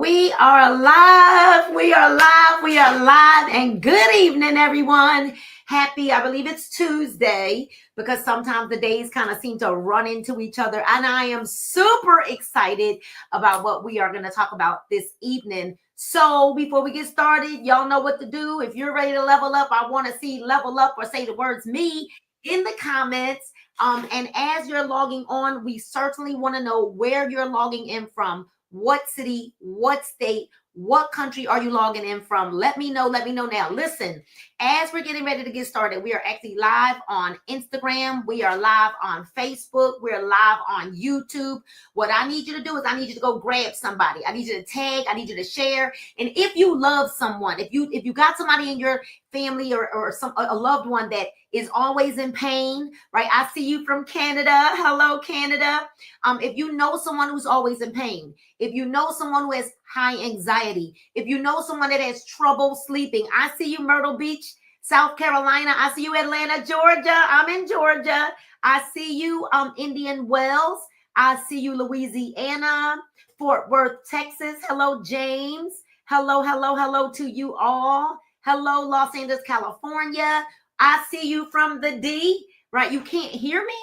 We are live. We are live. We are live. And good evening, everyone. Happy, I believe it's Tuesday, because sometimes the days kind of seem to run into each other. And I am super excited about what we are going to talk about this evening. So before we get started, y'all know what to do. If you're ready to level up, I want to see level up or say the words me in the comments. And as you're logging on, we certainly want to know where you're logging in from. What city, what state, what country are you logging in from? Let me know now. Listen, as we're getting ready to get started, we are actually live on Instagram. We are live on Facebook. We're live on YouTube. What I need you to do is I need you to go grab somebody. I need you to tag. I need you to share. And if you love someone, if you got somebody in your family or a loved one that is always in pain, right? I see you from Canada. Hello, Canada. If you know someone who's always in pain, if you know someone who has high anxiety, if you know someone that has trouble sleeping, I see you, Myrtle Beach, South Carolina. I see you, Atlanta, Georgia. I'm in Georgia. I see you, Indian Wells. I see you, Louisiana, Fort Worth, Texas. Hello, James. Hello to you all. Hello, Los Angeles, California. I see you from the D, right? You can't hear me?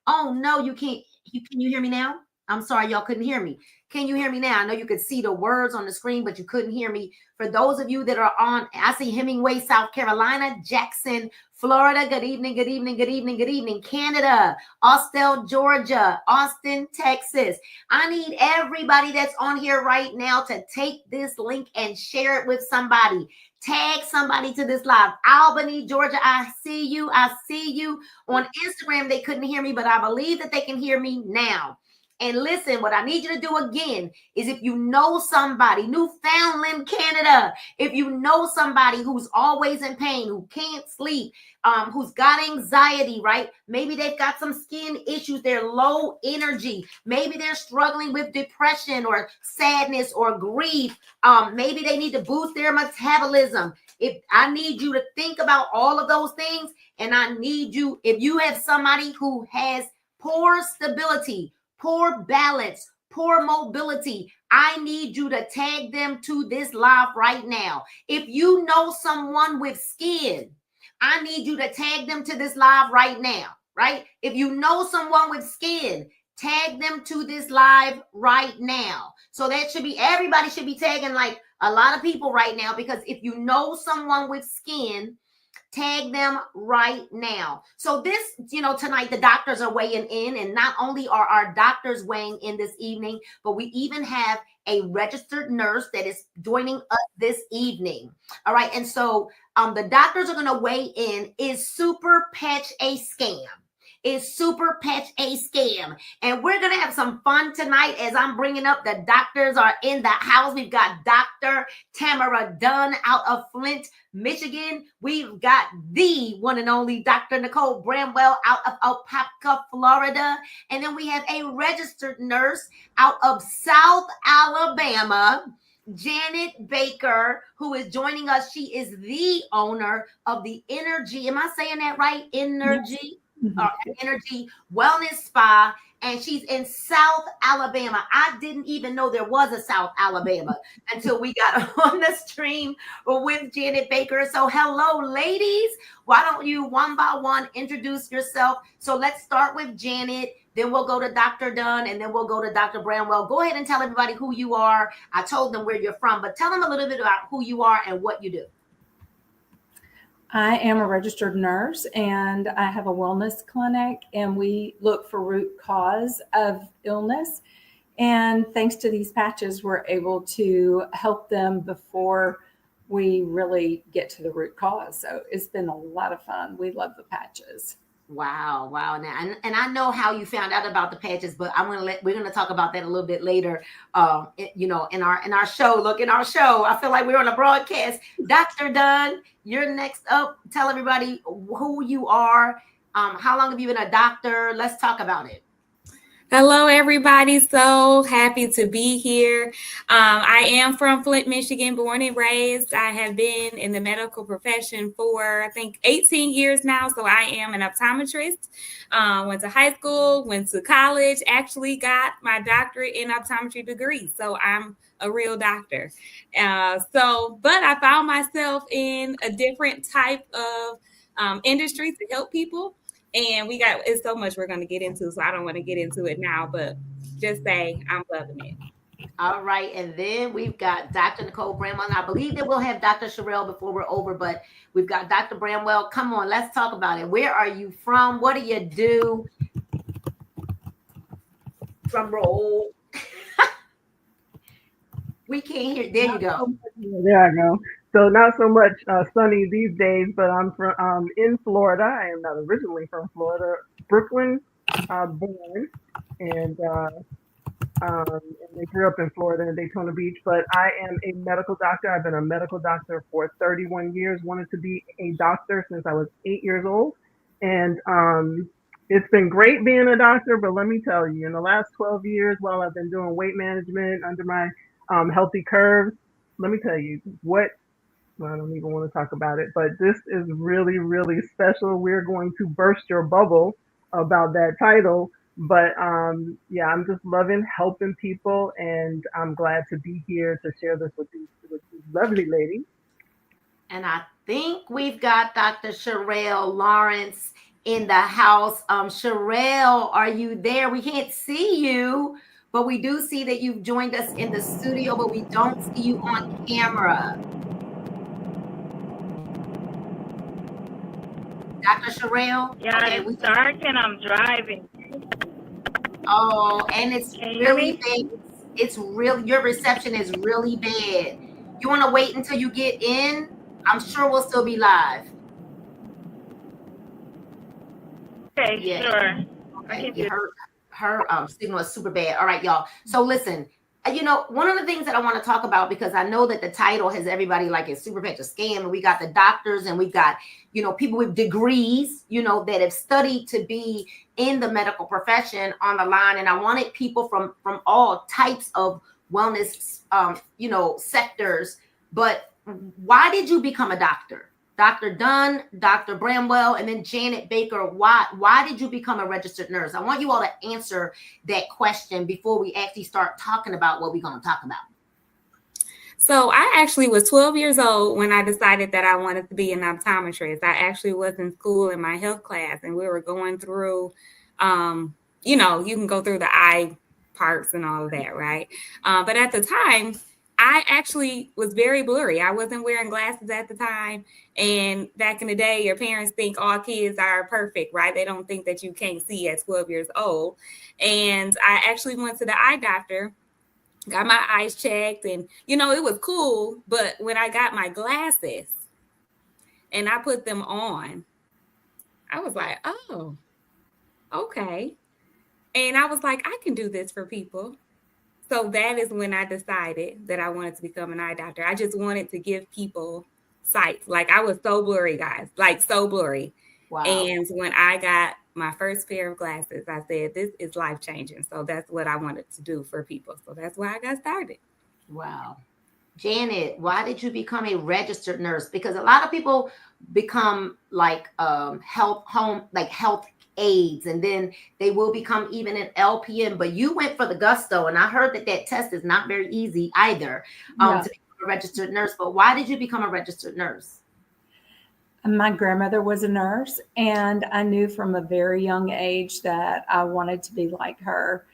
Oh, no, you can't. Can you hear me now? I'm sorry, y'all couldn't hear me. Can you hear me now? I know you could see the words on the screen, but you couldn't hear me. For those of you that are on, I see Hemingway, South Carolina, Jackson, Florida. Good evening, good evening, good evening, good evening. Canada, Austell, Georgia, Austin, Texas. I need everybody that's on here right now to take this link and share it with somebody. Tag somebody to this live. Albany, Georgia, I see you. I see you. On Instagram, they couldn't hear me, but I believe that they can hear me now. And listen, what I need you to do again is if you know somebody, Newfoundland, Canada, if you know somebody who's always in pain, who can't sleep, who's got anxiety, right? Maybe they've got some skin issues. They're low energy. Maybe they're struggling with depression or sadness or grief. Maybe they need to boost their metabolism. I need you to think about all of those things. And I need you, if you have somebody who has poor stability, poor balance, poor mobility, I need you to tag them to this live right now. If you know someone with skin, I need you to tag them to this live right now, right? If you know someone with skin, tag them to this live right now. So that should be, everybody should be tagging like a lot of people right now, because if you know someone with skin, tag them right now. So this, tonight the doctors are weighing in, and not only are our doctors weighing in this evening, but we even have a registered nurse that is joining us this evening. All right. And so the doctors are going to weigh in. Is Superpatch a scam? Is Superpatch a scam? And we're going to have some fun tonight as I'm bringing up the doctors are in the house. We've got Dr. Tamara Dunn out of Flint, Michigan. We've got the one and only Dr. Nicole Bramwell out of Apopka, Florida. And then we have a registered nurse out of South Alabama, Janet Baker, who is joining us. She is the owner of the Energy. Am I saying that right? Energy. Energy Wellness Spa, and she's in South Alabama. I didn't even know there was a South Alabama until we got on the stream with Janet Baker. So hello, ladies. Why don't you one by one introduce yourself? So let's start with Janet, then we'll go to Dr. Dunn, and then we'll go to Dr. Bramwell. Go ahead and tell everybody who you are. I told them where you're from, but tell them a little bit about who you are and what you do. I am a registered nurse, and I have a wellness clinic, and we look for root cause of illness. And thanks to these patches, we're able to help them before we really get to the root cause. So it's been a lot of fun. We love the patches. Wow. Now, and I know how you found out about the patches, but we're gonna talk about that a little bit later. In our show. Look, in our show, I feel like we're on a broadcast. Dr. Dunn, you're next up. Tell everybody who you are. How long have you been a doctor? Let's talk about it. Hello, everybody. So happy to be here. I am from Flint, Michigan, born and raised. I have been in the medical profession for, I think, 18 years now. So I am an optometrist. Went to high school, went to college, actually got my doctorate in optometry degree. So I'm a real doctor. But I found myself in a different type of industry to help people. And it's so much we're going to get into, so I don't want to get into it now, but just say I'm loving it. All right, and then we've got Dr. Nicole Bramwell. And I believe that we'll have Dr. Sherelle before we're over, but we've got Dr. Bramwell. Come on, let's talk about it. Where are you from? What do you do? Drum roll. We can't hear. There you go. There I go. So not so much sunny these days, but I'm from in Florida. I am not originally from Florida, Brooklyn, born, and they grew up in Florida in Daytona Beach. But I am a medical doctor. I've been a medical doctor for 31 years. Wanted to be a doctor since I was 8 years old, and it's been great being a doctor. But let me tell you, in the last 12 years, while I've been doing weight management under my healthy curves, let me tell you what. Well, I don't even want to talk about it, but this is really, really special. We're going to burst your bubble about that title. But yeah, I'm just loving helping people, and I'm glad to be here to share this with these lovely ladies. And I think we've got Dr. Sherelle Lawrence in the house. Sherelle, are you there? We can't see you, but we do see that you've joined us in the studio, but we don't see you on camera. Dr. Sherelle? Yeah, Okay, it's dark and I'm driving. oh, and it's Can you hear really me? bad. It's really, your reception is really bad. You want to wait until you get in? I'm sure we'll still be live. Okay, Yeah. sure. I Okay. can do it. Her signal is super bad. All right, y'all. So listen, one of the things that I want to talk about, because I know that the title has everybody like it's Superpatch A Scam, and we got the doctors and we've got, people with degrees, that have studied to be in the medical profession on the line. And I wanted people from all types of wellness, sectors. But why did you become a doctor? Dr. Dunn, Dr. Bramwell, and then Janet Baker. Why did you become a registered nurse? I want you all to answer that question before we actually start talking about what we're going to talk about. So I actually was 12 years old when I decided that I wanted to be an optometrist. I actually was in school in my health class, and we were going through, you can go through the eye parts and all of that, right? But at the time, I actually was very blurry. I wasn't wearing glasses at the time. And back in the day, your parents think all kids are perfect, right? They don't think that you can't see at 12 years old. And I actually went to the eye doctor, got my eyes checked, and, it was cool. But when I got my glasses and I put them on, I was like, oh, okay. And I was like, I can do this for people. So that is when I decided that I wanted to become an eye doctor. I just wanted to give people sight. Like, I was so blurry, guys, like so blurry. Wow. And when I got my first pair of glasses, I said, this is life changing. So that's what I wanted to do for people. So that's why I got started. Wow. Janet, why did you become a registered nurse? Because a lot of people become like health aides, and then they will become even an LPN, but you went for the gusto, and I heard that test is not very easy either, to become a registered nurse. But why did you become a registered nurse? My grandmother was a nurse, and I knew from a very young age that I wanted to be like her.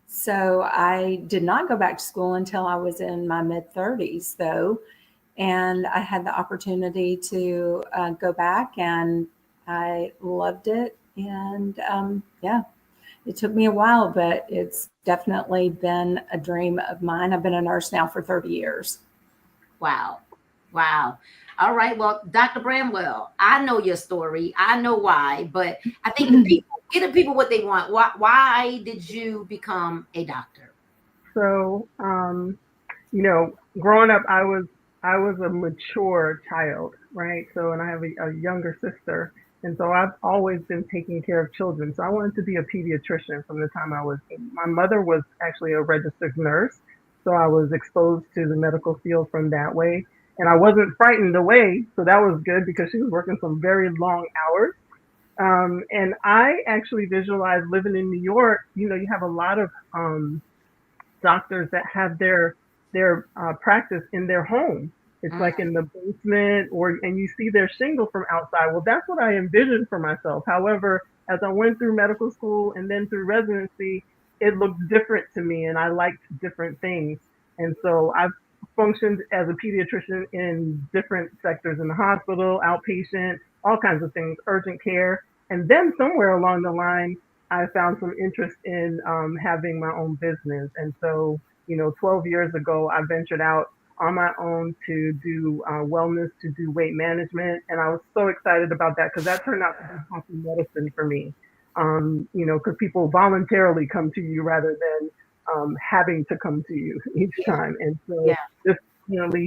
So I did not go back to school until I was in my mid 30s, though. And I had the opportunity to go back, and I loved it. And it took me a while, but it's definitely been a dream of mine. I've been a nurse now for 30 years. Wow. All right. Well, Dr. Bramwell, I know your story. I know why, but I think give the people what they want. Why did you become a doctor? So growing up, I was a mature child, right? So, and I have a younger sister, And so I've always been taking care of children. So I wanted to be a pediatrician from the time I was 8. My mother was actually a registered nurse. So I was exposed to the medical field from that way. And I wasn't frightened away. So that was good because she was working some very long hours. And I actually visualized living in New York. You know, you have a lot of doctors that have their practice in their home. It's like in the basement, or and you see their shingle from outside. Well, that's what I envisioned for myself. However, as I went through medical school and then through residency, it looked different to me, and I liked different things. And so I've functioned as a pediatrician in different sectors in the hospital, outpatient, all kinds of things, urgent care. And then somewhere along the line, I found some interest in having my own business. And so, 12 years ago, I ventured out on my own to do wellness, to do weight management. And I was so excited about that because that turned out to be happy medicine for me. Because people voluntarily come to you rather than having to come to you each time. And so, Yeah.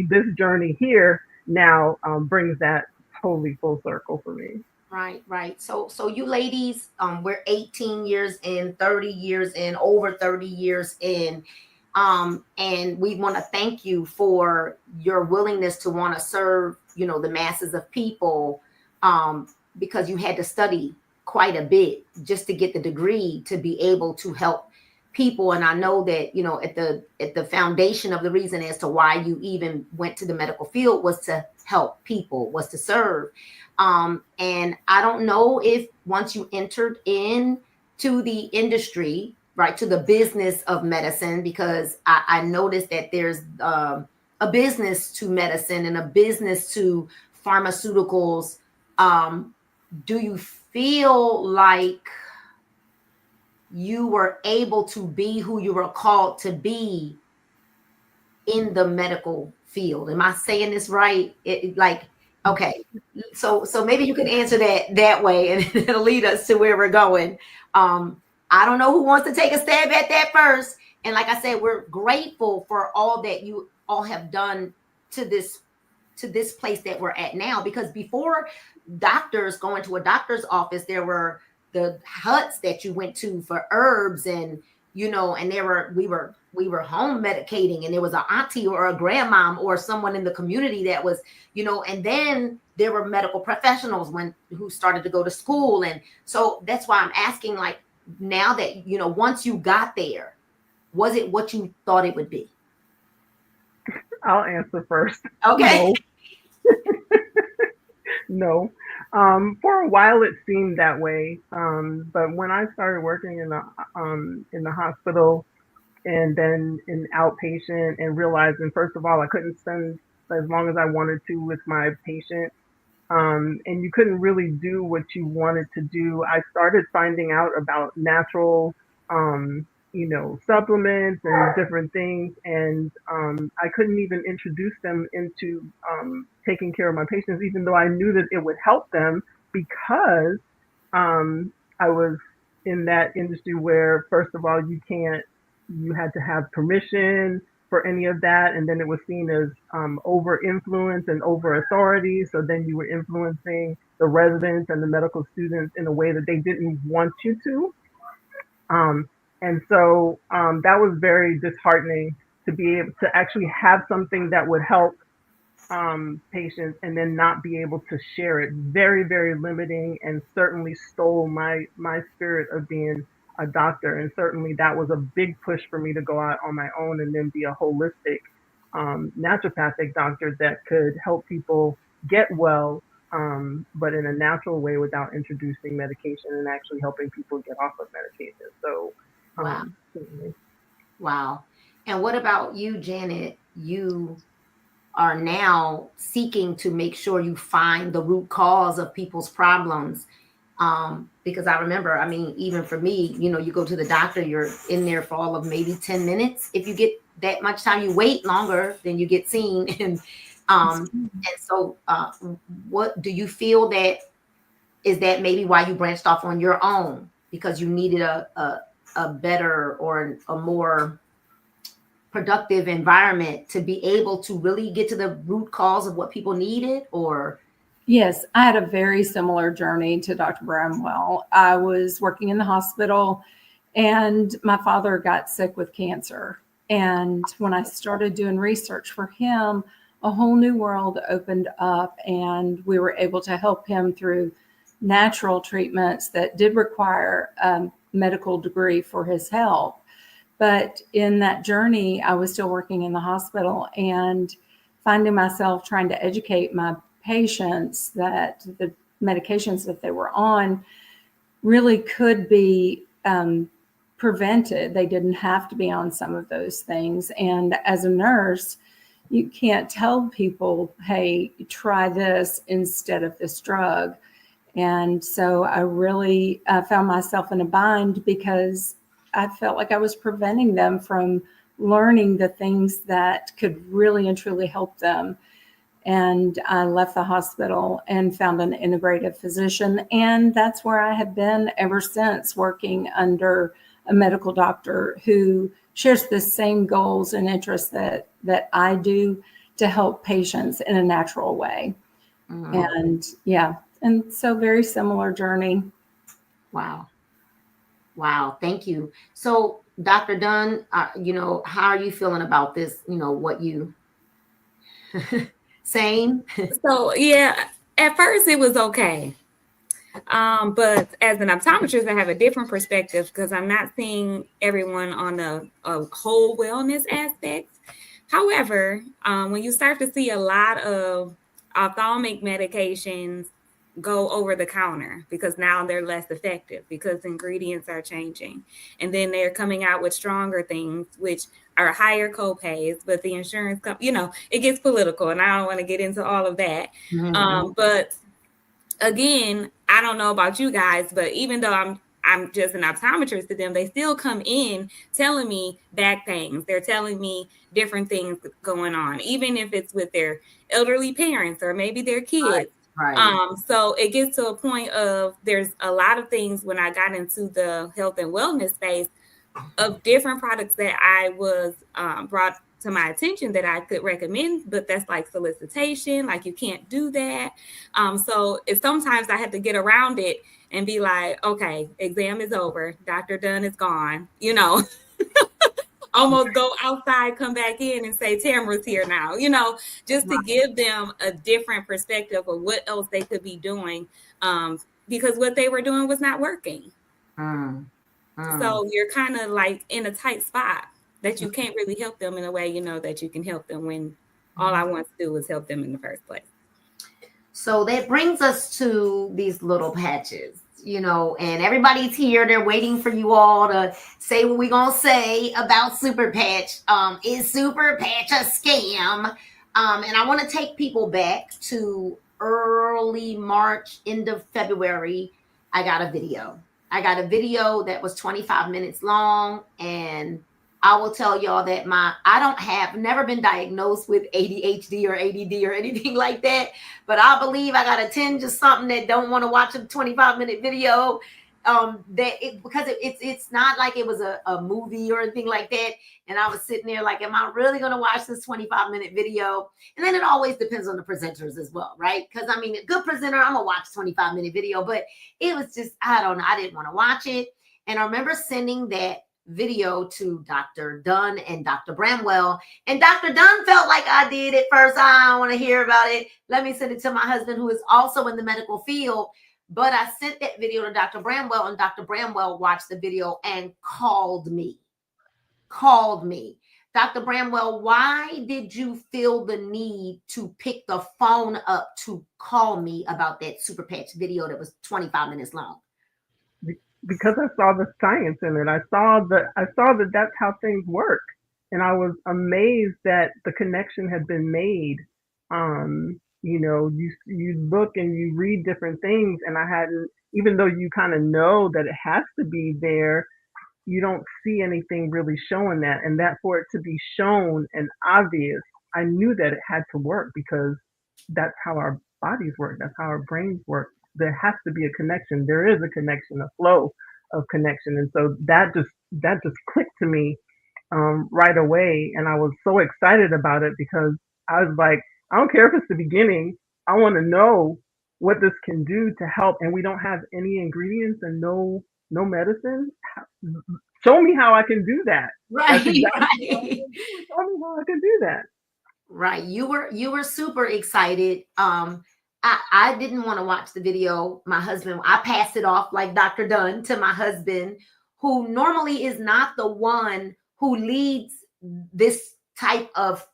this journey here now brings that totally full circle for me. Right. So you ladies, we're 18 years in, 30 years in, over 30 years in. And we want to thank you for your willingness to want to serve, the masses of people, because you had to study quite a bit just to get the degree to be able to help people. And I know that, at the foundation of the reason as to why you even went to the medical field was to help people, was to serve. And I don't know if once you entered into the industry, right, to the business of medicine, because I noticed that there's a business to medicine and a business to pharmaceuticals. Do you feel like you were able to be who you were called to be in the medical field? Am I saying this right? Okay. So maybe you can answer that way, and it'll lead us to where we're going. I don't know who wants to take a stab at that first. And like I said, we're grateful for all that you all have done to this place that we're at now, because before doctors going to a doctor's office, there were the huts that you went to for herbs, and and we were home medicating, and there was an auntie or a grandmom or someone in the community that was, and then there were medical professionals who started to go to school. And so that's why I'm asking, like, now that, once you got there, was it what you thought it would be? I'll answer first. Okay. No. For a while it seemed that way. But when I started working in the hospital and then in outpatient, and realizing, first of all, I couldn't spend as long as I wanted to with my patient. And you couldn't really do what you wanted to do. I started finding out about natural, supplements and different things. And I couldn't even introduce them into taking care of my patients, even though I knew that it would help them, because I was in that industry where, first of all, you had to have permission for any of that. And then it was seen as over influence and over authority. So then you were influencing the residents and the medical students in a way that they didn't want you to. And so that was very disheartening, to be able to actually have something that would help patients and then not be able to share it. Very, very limiting, and certainly stole my spirit of being a doctor. And certainly that was a big push for me to go out on my own and then be a holistic naturopathic doctor that could help people get well, but in a natural way, without introducing medication, and actually helping people get off of medication. So Wow. certainly. Wow. And what about you, Janet? You are now seeking to make sure you find the root cause of people's problems. Because I remember, even for me, you go to the doctor, you're in there for all of maybe 10 minutes. If you get that much time, you wait longer than you get seen. And so what do you feel is that maybe why you branched off on your own, because you needed a better or a more productive environment to be able to really get to the root cause of what people needed? Or Yes, I had a very similar journey to Dr. Bramwell. I was working in the hospital and my father got sick with cancer. And when I started doing research for him, a whole new world opened up, and we were able to help him through natural treatments that did require a medical degree for his help. But in that journey, I was still working in the hospital and finding myself trying to educate my patients that the medications that they were on really could be prevented. They didn't have to be on some of those things. And as a nurse, you can't tell people, hey, try this instead of this drug. And so I really found myself in a bind because I felt like I was preventing them from learning the things that could really and truly help them. And I left the hospital and found an integrative physician. And that's where I have been ever since, working under a medical doctor who shares the same goals and interests that I do to help patients in a natural way. And yeah, and so very similar journey. Wow. Wow. Thank you. So, Dr. Dunn, how are you feeling about this? What you same? So yeah, at first it was okay. But as an optometrist, I have a different perspective because I'm not seeing everyone on a whole wellness aspect. However, when you start to see a lot of ophthalmic medications go over the counter because now they're less effective because ingredients are changing, and then they're coming out with stronger things, which are higher copays, but the insurance it gets political, and I don't want to get into all of that. But again, I don't know about you guys, but even though I'm just an optometrist to them, they still come in telling me back pains. They're telling me different things going on, even if it's with their elderly parents or maybe their kids. Right. So it gets to a point of there's a lot of things when I got into the health and wellness space of different products that I was brought to my attention that I could recommend, but that's like solicitation, like you can't do that. So it's sometimes I have to get around it and be like, okay, exam is over, Dr. Dunn is gone, almost go outside, come back in and say Tamara's here now, just to give them a different perspective of what else they could be doing, because what they were doing was not working. So you're kind of like in a tight spot that you can't really help them in a way, that you can help them when all I want to do is help them in the first place. So that brings us to these little patches, and everybody's here. They're waiting for you all to say what we're going to say about Superpatch. Is Superpatch a scam? And I want to take people back to early March, end of February. I got a video that was 25 minutes long, and I will tell y'all that never been diagnosed with ADHD or ADD or anything like that, but I believe I got a tinge of something that don't want to watch a 25-minute video. Because it's not like it was a movie or anything like that. And I was sitting there like, am I really going to watch this 25-minute video? And then it always depends on the presenters as well, right? Because I mean, a good presenter, I'm gonna watch 25-minute video, but it was just, I don't know, I didn't want to watch it. And I remember sending that video to Dr. Dunn and Dr. Bramwell, and Dr. Dunn felt like I did at first. I don't want to hear about it. Let me send it to my husband, who is also in the medical field. But I sent that video to Dr. Bramwell, and Dr. Bramwell watched the video and called me. Dr. Bramwell, why did you feel the need to pick the phone up to call me about that Superpatch video that was 25 minutes long? Because I saw the science in it. I saw that that's how things work. And I was amazed that the connection had been made. You look and you read different things, and I hadn't, even though you kind of know that it has to be there, you don't see anything really showing that. And that for it to be shown and obvious, I knew that it had to work because that's how our bodies work. That's how our brains work. There has to be a connection. There is a connection, a flow of connection. And so that just clicked to me right away. And I was so excited about it because I was like, I don't care if it's the beginning. I want to know what this can do to help, and we don't have any ingredients and no medicine. Show me how I can do that. That's Right, exactly what I right. want to do. Show me how I can do that. Right. You were super excited. I didn't want to watch the video. My husband, I passed it off like Dr. Dunn to my husband, who normally is not the one who leads this type of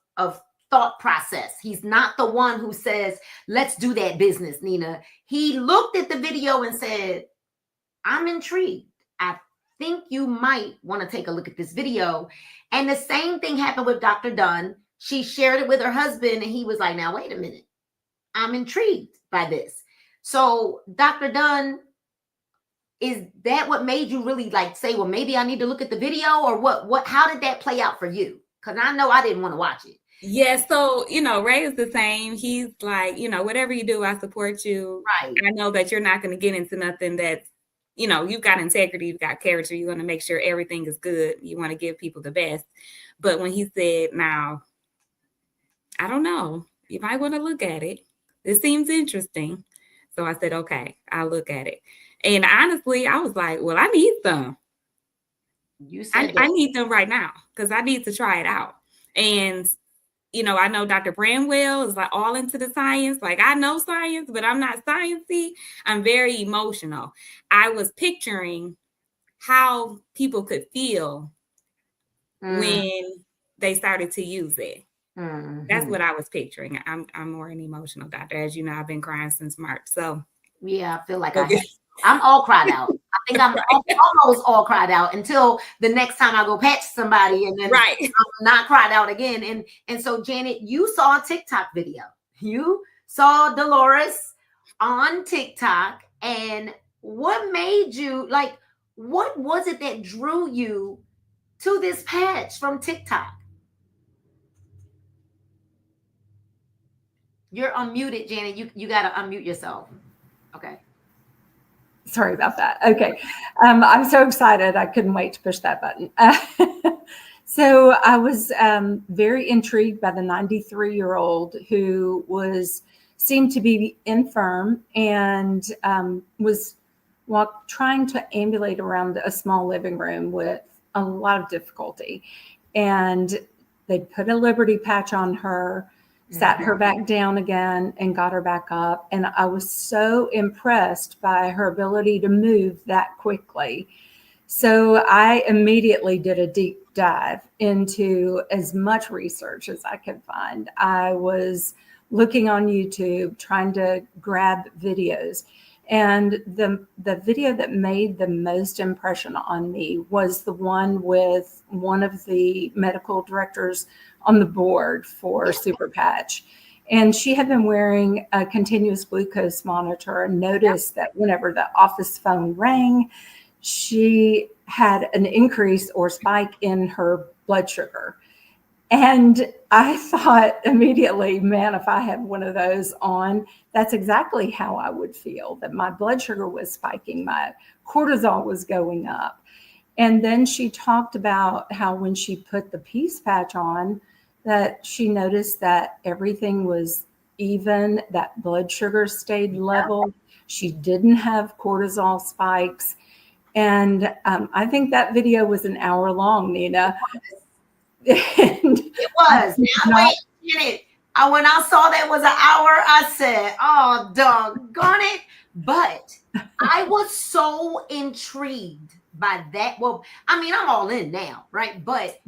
thought process. He's not the one who says, let's do that business, Nina. He looked at the video and said, I'm intrigued. I think you might want to take a look at this video. And the same thing happened with Dr. Dunn. She shared it with her husband, and he was like, now, wait a minute. I'm intrigued by this. So, Dr. Dunn, is that what made you really like say, well, maybe I need to look at the video, or what? How did that play out for you? Because I know I didn't want to watch it. Yeah, so, Ray is the same. He's like, whatever you do, I support you. Right. I know that you're not going to get into nothing that's, you've got integrity, you've got character. You're going to make sure everything is good. You want to give people the best. But when he said, now, I don't know, you might want to look at it. This seems interesting. So I said, okay, I'll look at it. And honestly, I was like, well, I need some. You said I need them right now because I need to try it out. And I know Dr. Bramwell is like all into the science. Like, I know science, but I'm not sciencey. I'm very emotional. I was picturing how people could feel when they started to use it. Mm-hmm. That's what I was picturing. I'm more an emotional doctor. As you know, I've been crying since March. So yeah, I feel like I'm all cried out. I think I'm almost all cried out until the next time I go patch somebody, and then right. I'm not cried out again. And so, Janet, you saw a TikTok video. You saw Dolores on TikTok, and what made you like? What was it that drew you to this patch from TikTok? You're unmuted, Janet. You got to unmute yourself. Okay. Sorry about that. Okay. I'm so excited. I couldn't wait to push that button. So I was very intrigued by the 93-year-old who seemed to be infirm and was trying to ambulate around a small living room with a lot of difficulty. And they put a Liberty patch on her, sat her back down again, and got her back up. And I was so impressed by her ability to move that quickly. So I immediately did a deep dive into as much research as I could find. I was looking on YouTube, trying to grab videos. And the video that made the most impression on me was the one with one of the medical directors on the board for Superpatch. And she had been wearing a continuous glucose monitor and noticed that whenever the office phone rang, she had an increase or spike in her blood sugar. And I thought immediately, man, if I had one of those on, that's exactly how I would feel, that my blood sugar was spiking, my cortisol was going up. And then she talked about how when she put the peace patch on, that she noticed that everything was even, that blood sugar stayed level. She didn't have cortisol spikes. And I think that video was an hour long, Nina. It was. Now, wait a minute. When I saw that was an hour, I said, oh, doggone it. But I was so intrigued by that. Well, I mean, I'm all in now, right? But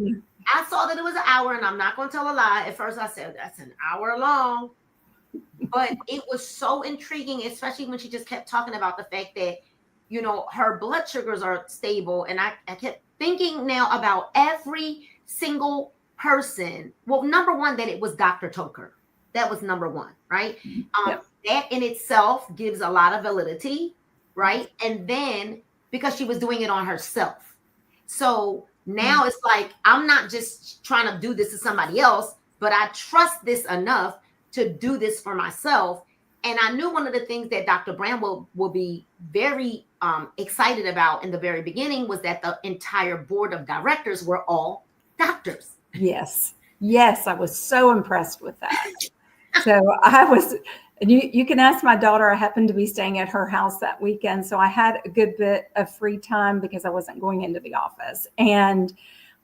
I saw that it was an hour, and I'm not going to tell a lie. At first, I said, that's an hour long. But it was so intriguing, especially when she just kept talking about the fact that, her blood sugars are stable. And I kept thinking now about every single person. Well, number one, that it was Dr. Toker. That was number one, right? That in itself gives a lot of validity, right? And then because she was doing it on herself. So now it's like, I'm not just trying to do this to somebody else, but I trust this enough to do this for myself. And I knew one of the things that Dr. Bramwell will be very excited about in the very beginning was that the entire board of directors were all doctors. Yes, I was so impressed with that. So I was And you can ask my daughter. I happened to be staying at her house that weekend, so I had a good bit of free time because I wasn't going into the office. And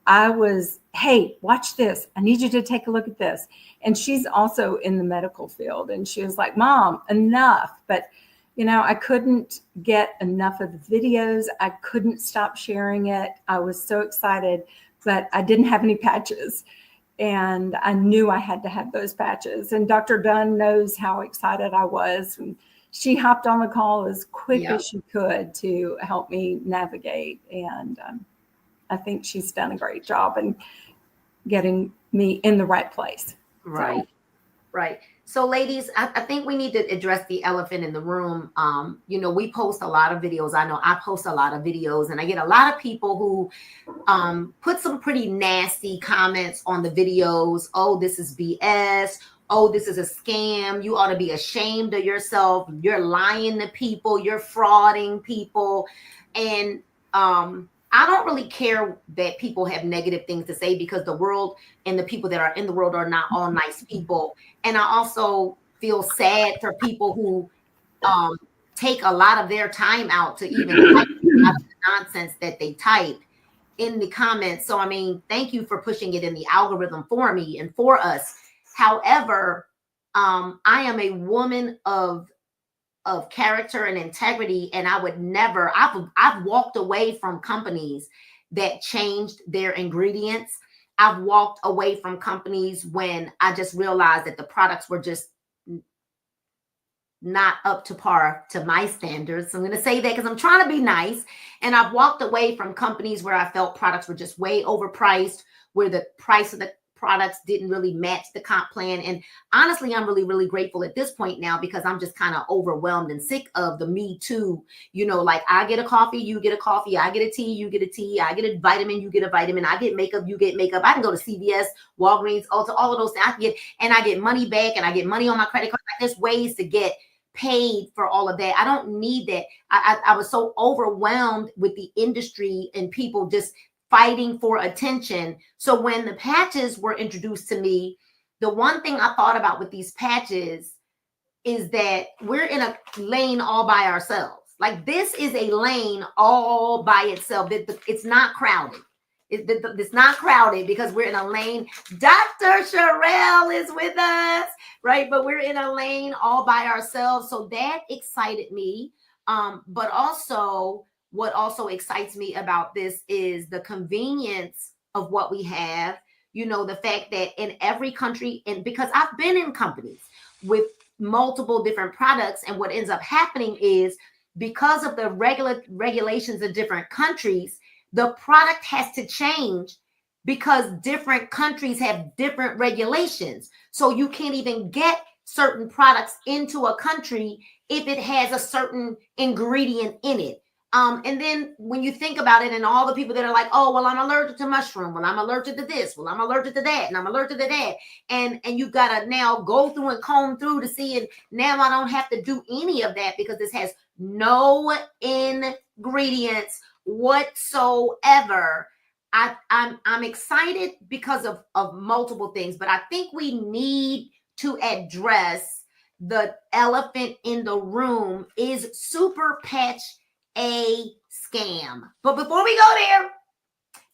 I was, hey, watch this. I need you to take a look at this. And she's also in the medical field. And she was like, Mom, enough. But, you know, I couldn't get enough of the videos. I couldn't stop sharing it. I was so excited, but I didn't have any patches. And I knew I had to have those patches. And Dr. Dunn knows how excited I was. And she hopped on the call as quick as she could to help me navigate. And I think she's done a great job in getting me in the right place. Right. So. Right. So ladies, I think we need to address the elephant in the room. You know, we post a lot of videos. I know I post a lot of videos, and I get a lot of people who put some pretty nasty comments on the videos. Oh, this is BS. Oh, this is a scam. You ought to be ashamed of yourself. You're lying to people. You're frauding people. And I don't really care that people have negative things to say, because the world and the people that are in the world are not all nice people. And I also feel sad for people who take a lot of their time out to even type the nonsense that they type in the comments. So, I mean, thank you for pushing it in the algorithm for me and for us. However, I am a woman of character and integrity, and I would never, I've walked away from companies that changed their ingredients. I've walked away from companies when I just realized that the products were just not up to par to my standards. So I'm going to say that because I'm trying to be nice. And I've walked away from companies where I felt products were just way overpriced, where the price of the products didn't really match the comp plan. And honestly, I'm really, really grateful at this point now, because I'm just kind of overwhelmed and sick of the me too. You know, like I get a coffee, you get a coffee, I get a tea, you get a tea, I get a vitamin, you get a vitamin, I get makeup, you get makeup. I can go to CVS, Walgreens, Ulta, all of those things. I get money back, and I get money on my credit card. Like, there's ways to get paid for all of that. I don't need that. I was so overwhelmed with the industry and people just fighting for attention. So when the patches were introduced to me, the one thing I thought about with these patches is that we're in a lane all by ourselves. Like, this is a lane all by itself. It's not crowded. It's not crowded because we're in a lane. Dr. Sherelle is with us, right? But we're in a lane all by ourselves. So that excited me. But also, what also excites me about this is the convenience of what we have. You know, the fact that in every country, and because I've been in companies with multiple different products, and what ends up happening is, because of the regulations in different countries, the product has to change because different countries have different regulations. So you can't even get certain products into a country if it has a certain ingredient in it. And then when you think about it, and all the people that are like, oh, well, I'm allergic to mushroom. Well, I'm allergic to this. Well, I'm allergic to that. And I'm allergic to that. And you got to now go through and comb through to see it. Now I don't have to do any of that because this has no ingredients whatsoever. I'm excited because of multiple things, but I think we need to address the elephant in the room is Superpatch A Scam. But before we go there,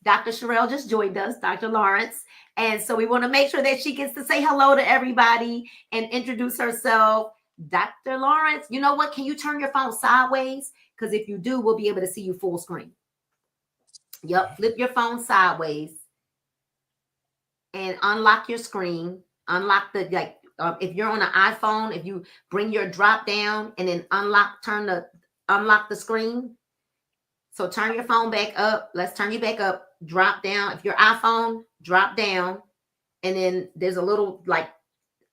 Dr. Sherelle just joined us, Dr. Lawrence. And so we want to make sure that she gets to say hello to everybody and introduce herself. Dr. Lawrence, you know what? Can you turn your phone sideways? Because if you do, we'll be able to see you full screen. Yep, flip your phone sideways and unlock your screen. Unlock the, like, if you're on an iPhone, if you bring your drop down and then unlock the screen. So turn your phone back up. Let's turn you back up. Drop down. If your iPhone, drop down. And then there's a little like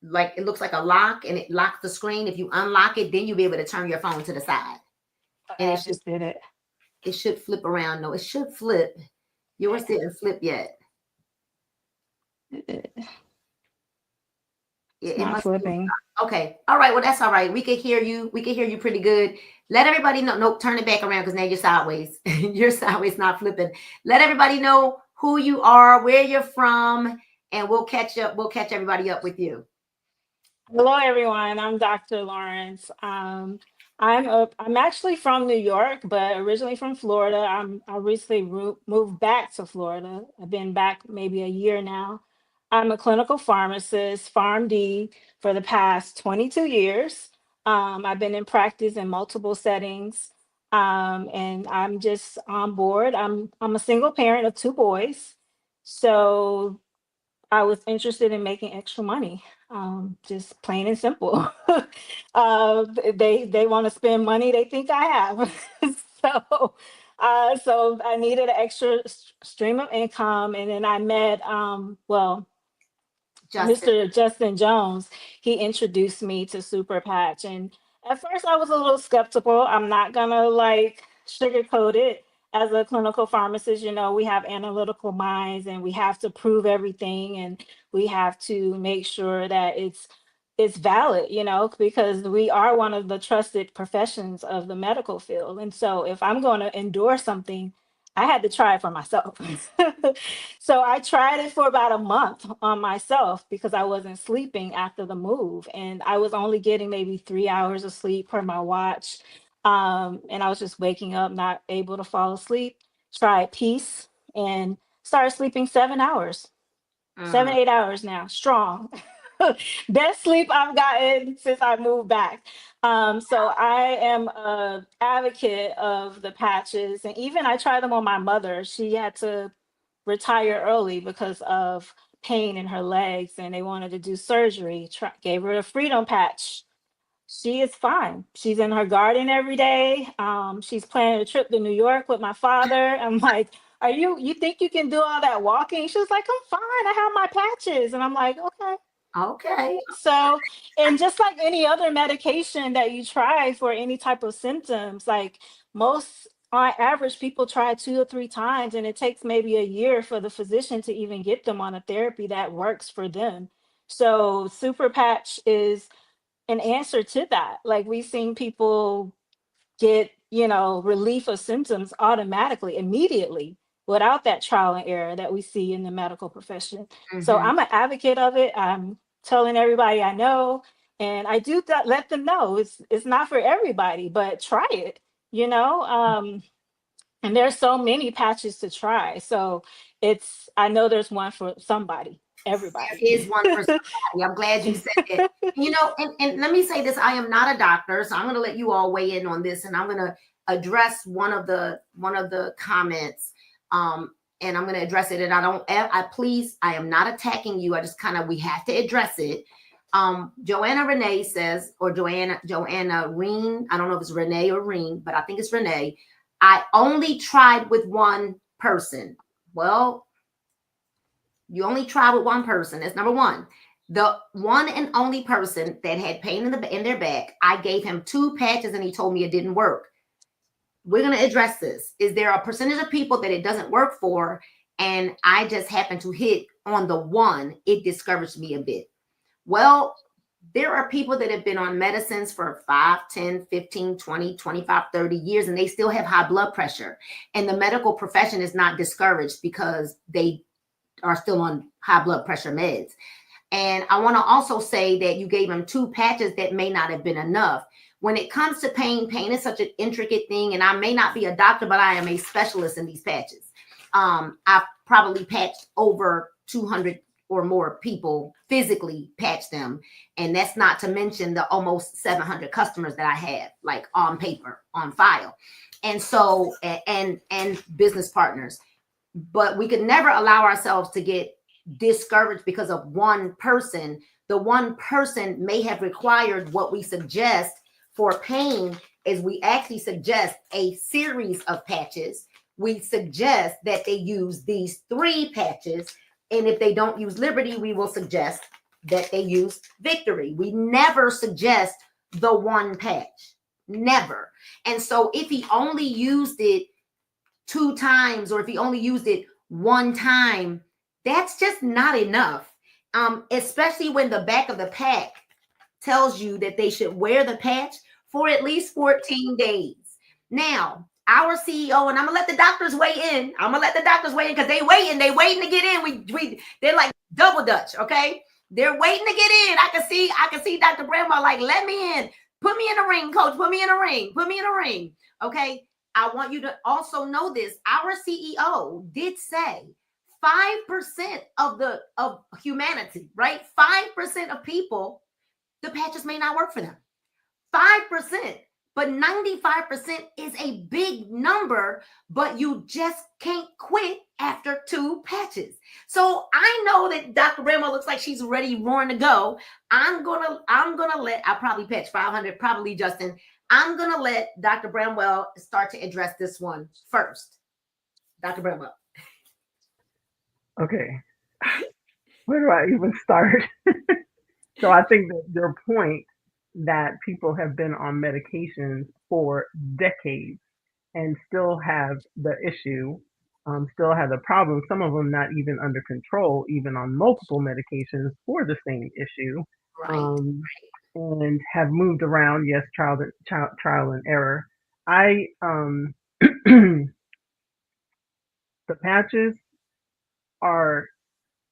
it looks like a lock, and it locks the screen. If you unlock it, then you'll be able to turn your phone to the side. And it just did it. It should flip around. No, it should flip. Yours didn't flip yet. It's not flipping. Okay. All right. Well, that's all right. We can hear you. We can hear you pretty good. Let everybody know. Nope. Turn it back around because now you're sideways. You're sideways, not flipping. Let everybody know who you are, where you're from, and we'll catch up. We'll catch everybody up with you. Hello, everyone. I'm Dr. Lawrence. I'm actually from New York, but originally from Florida. I recently moved back to Florida. I've been back maybe a year now. I'm a clinical pharmacist, PharmD, for the past 22 years. I've been in practice in multiple settings, and I'm just on board. I'm a single parent of two boys, so I was interested in making extra money, just plain and simple. They want to spend money they think I have, so I needed an extra stream of income, and then I met Justin. Mr. Justin Jones. He introduced me to Superpatch, and at first I was a little skeptical. I'm not gonna like sugarcoat it. As a clinical pharmacist, you know, we have analytical minds and we have to prove everything, and we have to make sure that it's valid, you know, because we are one of the trusted professions of the medical field. And so if I'm going to endorse something, I had to try it for myself. So I tried it for about a month on myself because I wasn't sleeping after the move, and I was only getting maybe 3 hours of sleep per my watch. And I was just waking up, not able to fall asleep. Tried peace and started sleeping 7 hours, Mhm. 7, 8 hours now, strong. Best sleep I've gotten since I moved back. So I am a advocate of the patches, and even I tried them on my mother. She had to retire early because of pain in her legs, and they wanted to do surgery. Gave her a freedom patch. She is fine. She's in her garden every day. She's planning a trip to New York with my father. I'm like, you think you can do all that walking? She was like, I'm fine. I have my patches. And I'm like, okay. Okay. So, and just like any other medication that you try for any type of symptoms, like most on average, people try 2 or 3 times, and it takes maybe a year for the physician to even get them on a therapy that works for them. So, Super Patch is an answer to that. Like we've seen people get, you know, relief of symptoms automatically, immediately, without that trial and error that we see in the medical profession. So Mhm. I'm an advocate of it. I'm telling everybody I know, and I do let them know it's not for everybody, but try it, you know. And there's so many patches to try. So I know there's one for somebody, everybody. There is one for somebody. I'm glad you said it. You know, and let me say this: I am not a doctor, so I'm going to let you all weigh in on this, and I'm going to address one of the comments, and I'm going to address it. And I am not attacking you. I just kind of we have to address it. Joanna Renee says, or Joanna Reen. I don't know if it's Renee or Reen, but I think it's Renee. I only tried with one person. Well, you only try with one person. That's number one. The one and only person that had pain in their back, I gave him 2 patches and he told me it didn't work. We're going to address this. Is there a percentage of people that it doesn't work for? And I just happened to hit on the one. It discouraged me a bit. Well, there are people that have been on medicines for 5, 10, 15, 20, 25, 30 years, and they still have high blood pressure. And the medical profession is not discouraged because they are still on high blood pressure meds. And I want to also say that you gave him 2 patches that may not have been enough. When it comes to pain is such an intricate thing. And I may not be a doctor, but I am a specialist in these patches. I've probably patched over 200 or more people, physically patched them. And that's not to mention the almost 700 customers that I have, like on paper, on file. And so, and business partners. But we could never allow ourselves to get discouraged because of one person. The one person may have required what we suggest for pain is we actually suggest a series of patches. We suggest that they use these 3 patches. And if they don't use Liberty, we will suggest that they use Victory. We never suggest the one patch. Never. And so if he only used it 2 times, or if he only used it 1 time, that's just not enough. Especially when the back of the pack tells you that they should wear the patch for at least 14 days. Now, our CEO, and I'm gonna let the doctors weigh in. I'm gonna let the doctors weigh in because they waiting to get in. They're like double Dutch, okay? They're waiting to get in. I can see Dr. Bramwell like, let me in. Put me in a ring, coach. Put me in a ring. Put me in a ring. Okay. I want you to also know this. Our CEO did say 5% of humanity, right? 5% of people, the patches may not work for them. 5%, but 95% is a big number, but you just can't quit after 2 patches. So I know that Dr. Bramwell looks like she's ready, roaring to go. I'm gonna let, I'll probably patch 500, probably Justin. I'm gonna let Dr. Bramwell start to address this one first. Dr. Bramwell. Okay. Where do I even start? So I think that your point that people have been on medications for decades and still have the issue, still have the problem, some of them not even under control, even on multiple medications for the same issue, Right. and have moved around, yes, trial and error. I The patches are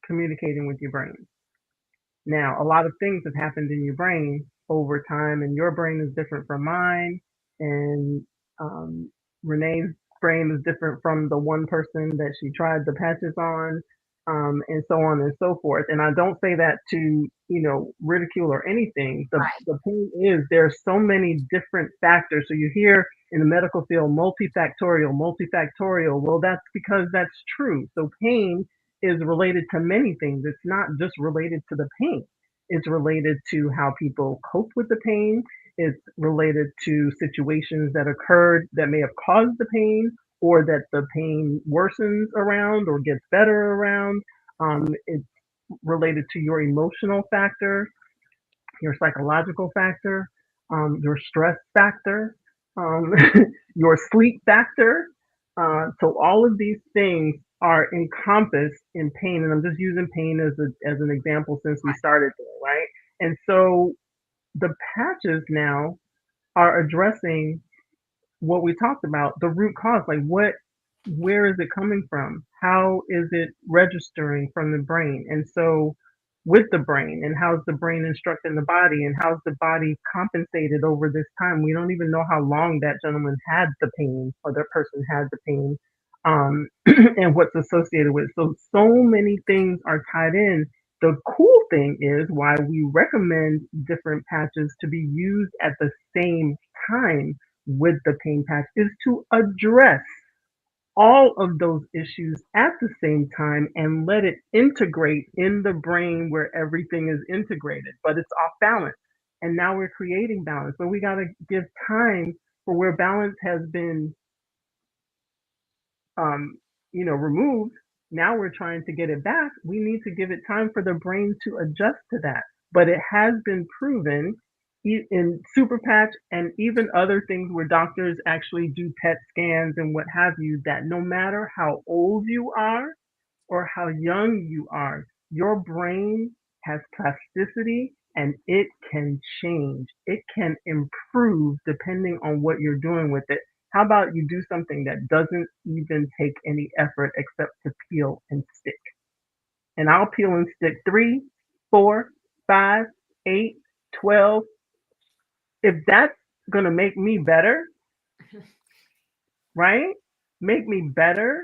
communicating with your brain. Now, a lot of things have happened in your brain over time, and your brain is different from mine, and Renee's brain is different from the one person that she tried the patches on, and so on and so forth. And I don't say that to, ridicule or anything. Right. The point is there's so many different factors. So you hear in the medical field multifactorial, multifactorial. Well, that's because that's true. So pain is related to many things. It's not just related to the pain. It's related to how people cope with the pain. It's related to situations that occurred that may have caused the pain, or that the pain worsens around or gets better around. It's related to your emotional factor, your psychological factor, your stress factor, um, your sleep factor. So all of these things are encompassed in pain, and I'm just using pain as an example since we started there, right? And so the patches now are addressing what we talked about, the root cause, like where is it coming from? How is it registering from the brain? And so with the brain, and how's the brain instructing the body, and how's the body compensated over this time? We don't even know how long that gentleman had the pain, or that person had the pain, and what's associated with it. So many things are tied in. The cool thing is why we recommend different patches to be used at the same time with the pain patch is to address all of those issues at the same time and let it integrate in the brain where everything is integrated, but it's off balance. And now we're creating balance. But we got to give time for where balance has been, um, removed. Now we're trying to get it back. We need to give it time for the brain to adjust to that. But it has been proven in Superpatch and even other things where doctors actually do PET scans and what have you, that no matter how old you are or how young you are, your brain has plasticity and it can change. It can improve depending on what you're doing with it. How about you do something that doesn't even take any effort except to peel and stick? And I'll peel and stick 3, 4, 5, 8, 12. If that's going to make me better, right? Make me better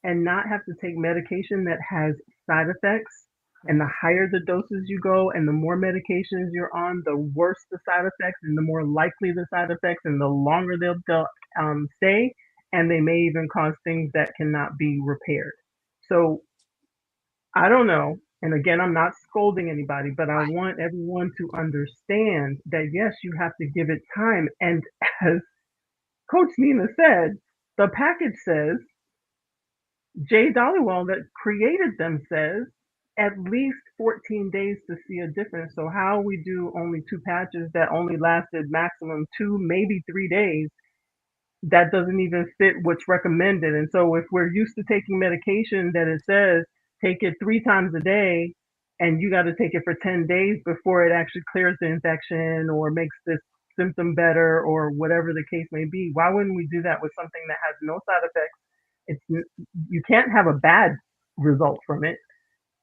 and not have to take medication that has side effects. And the higher the doses you go and the more medications you're on, the worse the side effects and the more likely the side effects and the longer they'll stay. And they may even cause things that cannot be repaired. So I don't know. And again, I'm not scolding anybody, but I want everyone to understand that yes, you have to give it time. And as Coach Nina said, the package says, Jay Dollywall that created them says, at least 14 days to see a difference. So how we do only 2 patches that only lasted maximum 2, maybe 3 days, that doesn't even fit what's recommended. And so if we're used to taking medication that it says take it 3 times a day and you got to take it for 10 days before it actually clears the infection or makes this symptom better or whatever the case may be, why wouldn't we do that with something that has no side effects? You can't have a bad result from it.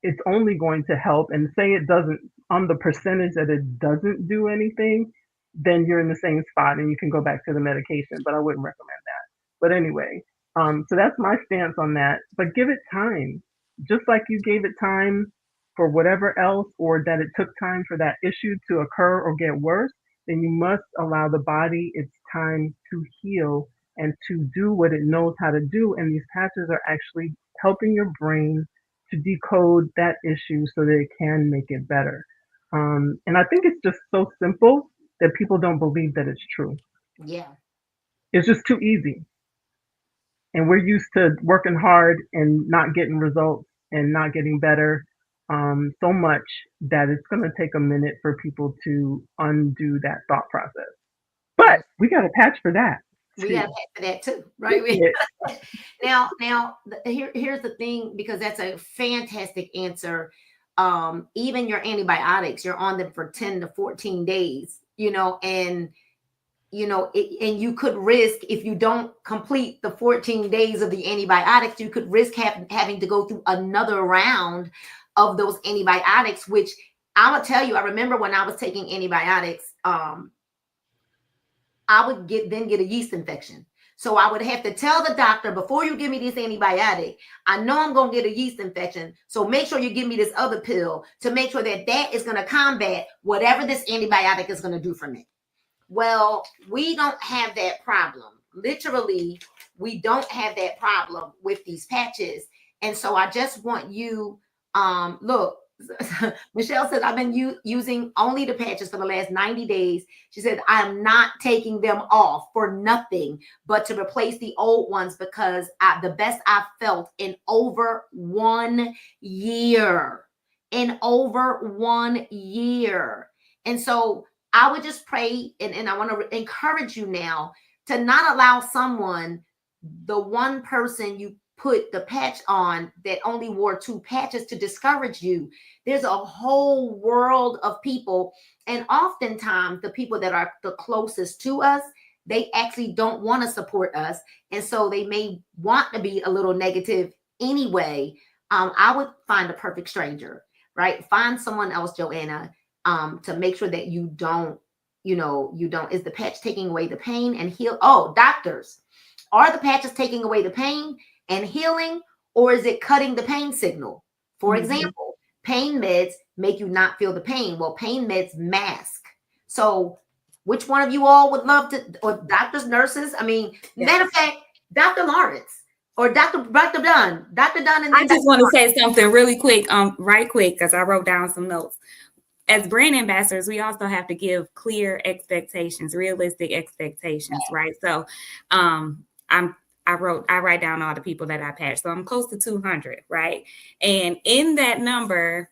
it's only going to help. And say it doesn't, on the percentage that it doesn't do anything, then you're in the same spot and you can go back to the medication. But I wouldn't recommend that. But anyway, so that's my stance on that. But give it time, just like you gave it time for whatever else, or that it took time for that issue to occur or get worse. Then you must allow the body its time to heal and to do what it knows how to do. And these patches are actually helping your brain to decode that issue so that it can make it better. And I think it's just so simple that people don't believe that it's true. Yeah. It's just too easy. And we're used to working hard and not getting results and not getting better so much that it's going to take a minute for people to undo that thought process. But we got a patch for that. We got to pay for that too, right? Yeah. Here's the thing, because that's a fantastic answer. Even your antibiotics, you're on them for 10 to 14 days, and you could risk, if you don't complete the 14 days of the antibiotics, you could risk having to go through another round of those antibiotics, which I will tell you, I remember when I was taking antibiotics, I would get a yeast infection. So I would have to tell the doctor, before you give me this antibiotic, I know I'm going to get a yeast infection. So make sure you give me this other pill to make sure that is going to combat whatever this antibiotic is going to do for me. Well, we don't have that problem. Literally, we don't have that problem with these patches. And so I just want you, look, Michelle said, I've been using only the patches for the last 90 days. She said, I'm not taking them off for nothing but to replace the old ones, because the best I've felt in over 1 year. And so I would just pray, and I want to encourage you now to not allow someone, the one person you put the patch on that only wore 2 patches, to discourage you. There's a whole world of people, and oftentimes the people that are the closest to us, they actually don't want to support us, and so they may want to be a little negative anyway. I would find a perfect stranger, right? Find someone else, Joanna, to make sure that you don't, is the patch taking away the pain and heal? Oh, doctors, are the patches taking away the pain and healing, or is it cutting the pain signal? For example, pain meds make you not feel the pain. Well, pain meds mask. So which one of you all would love to, or doctors, nurses? I mean, matter of fact, Dr. Lawrence or Dr. Dunn. And I just want to say something really quick, right quick, because I wrote down some notes. As brand ambassadors, we also have to give clear expectations, realistic expectations, right? So I write down all the people that I patched. So I'm close to 200, right? And in that number,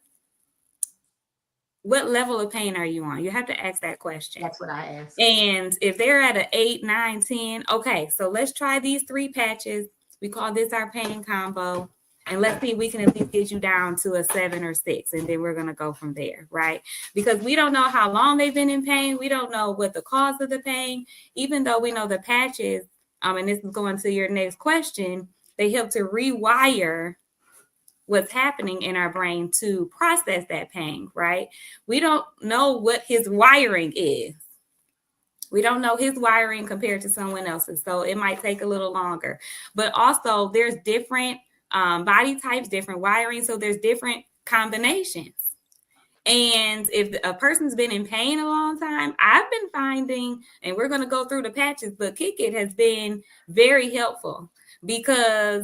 what level of pain are you on? You have to ask that question. That's what I asked. And if they're at an 8, 9, 10, okay, so let's try these 3 patches. We call this our pain combo. And let's see if we can at least get you down to a 7 or 6. And then we're going to go from there, right? Because we don't know how long they've been in pain. We don't know what the cause of the pain, even though we know the patches. And this is going to your next question. They help to rewire what's happening in our brain to process that pain, right? We don't know what his wiring is. We don't know his wiring compared to someone else's. So it might take a little longer. But also there's different body types, different wiring. So there's different combinations. And if a person's been in pain a long time, I've been finding, and we're going to go through the patches, but Kick It has been very helpful, because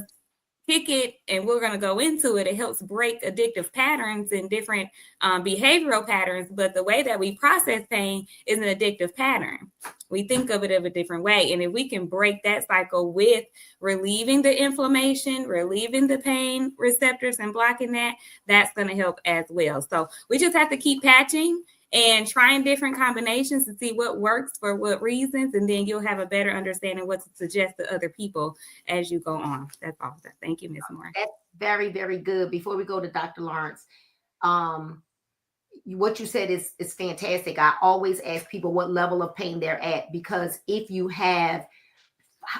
Kick It, and we're going to go into it, it helps break addictive patterns and different behavioral patterns. But the way that we process pain is an addictive pattern. We think of it in a different way. And if we can break that cycle with relieving the inflammation, relieving the pain receptors and blocking that, that's going to help as well. So we just have to keep patching and trying different combinations to see what works for what reasons. And then you'll have a better understanding what to suggest to other people as you go on. That's all. Thank you, Ms. Moore. That's very, very good. Before we go to Dr. Lawrence, what you said is fantastic. I always ask people what level of pain they're at, because if you have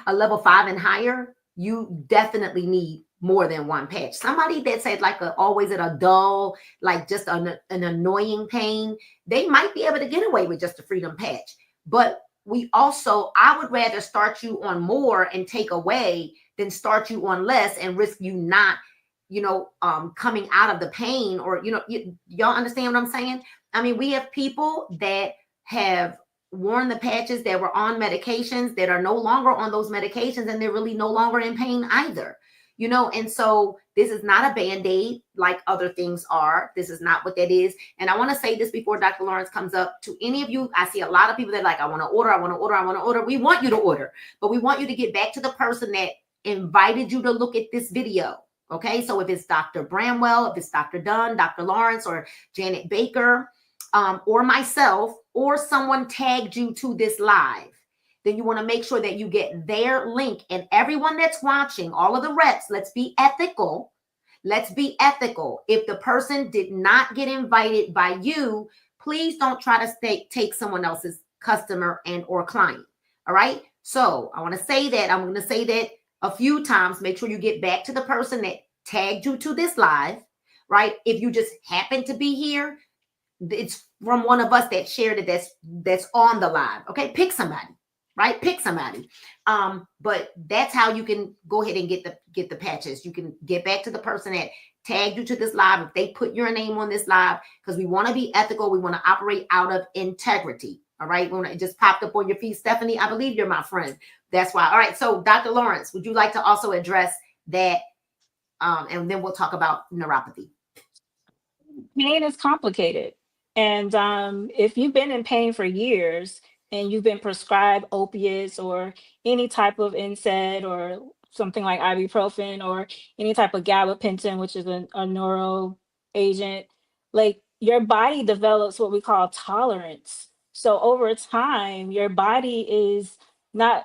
a level 5 and higher, you definitely need more than one patch. Somebody that's at like always at a dull, like just an annoying pain, they might be able to get away with just a freedom patch. But I would rather start you on more and take away than start you on less and risk you not, coming out of the pain, or, y'all understand what I'm saying? I mean, we have people that have worn the patches that were on medications that are no longer on those medications, and they're really no longer in pain either. And so this is not a Band-Aid like other things are. This is not what that is. And I want to say this before Dr. Lawrence comes up. To any of you, I see a lot of people that are like, I want to order. We want you to order, but we want you to get back to the person that invited you to look at this video. Okay, so if it's Dr. Bramwell, if it's Dr. Dunn, Dr. Lawrence, or Janet Baker, or myself, or someone tagged you to this live, then you want to make sure that you get their link. And everyone that's watching, all of the reps, let's be ethical. Let's be ethical. If the person did not get invited by you, please don't try to take someone else's customer and or client. All right. So I want to say that. I'm going to say that a few times. Make sure you get back to the person that tagged you to this live, right? If you just happen to be here, it's from one of us that shared it that's on the live. Okay. Pick somebody. Right? Pick somebody. But that's how you can go ahead and get the patches. You can get back to the person that tagged you to this live. If they put your name on this live, because we want to be ethical. We want to operate out of integrity. All right. When it just popped up on your feed, Stephanie, I believe you're my friend. That's why. All right. So Dr. Lawrence, would you like to also address that? And then we'll talk about neuropathy. Pain is complicated. And if you've been in pain for years, and you've been prescribed opiates or any type of NSAID or something like ibuprofen or any type of gabapentin, which is a neuro agent, like your body develops what we call tolerance. So over time, your body is not,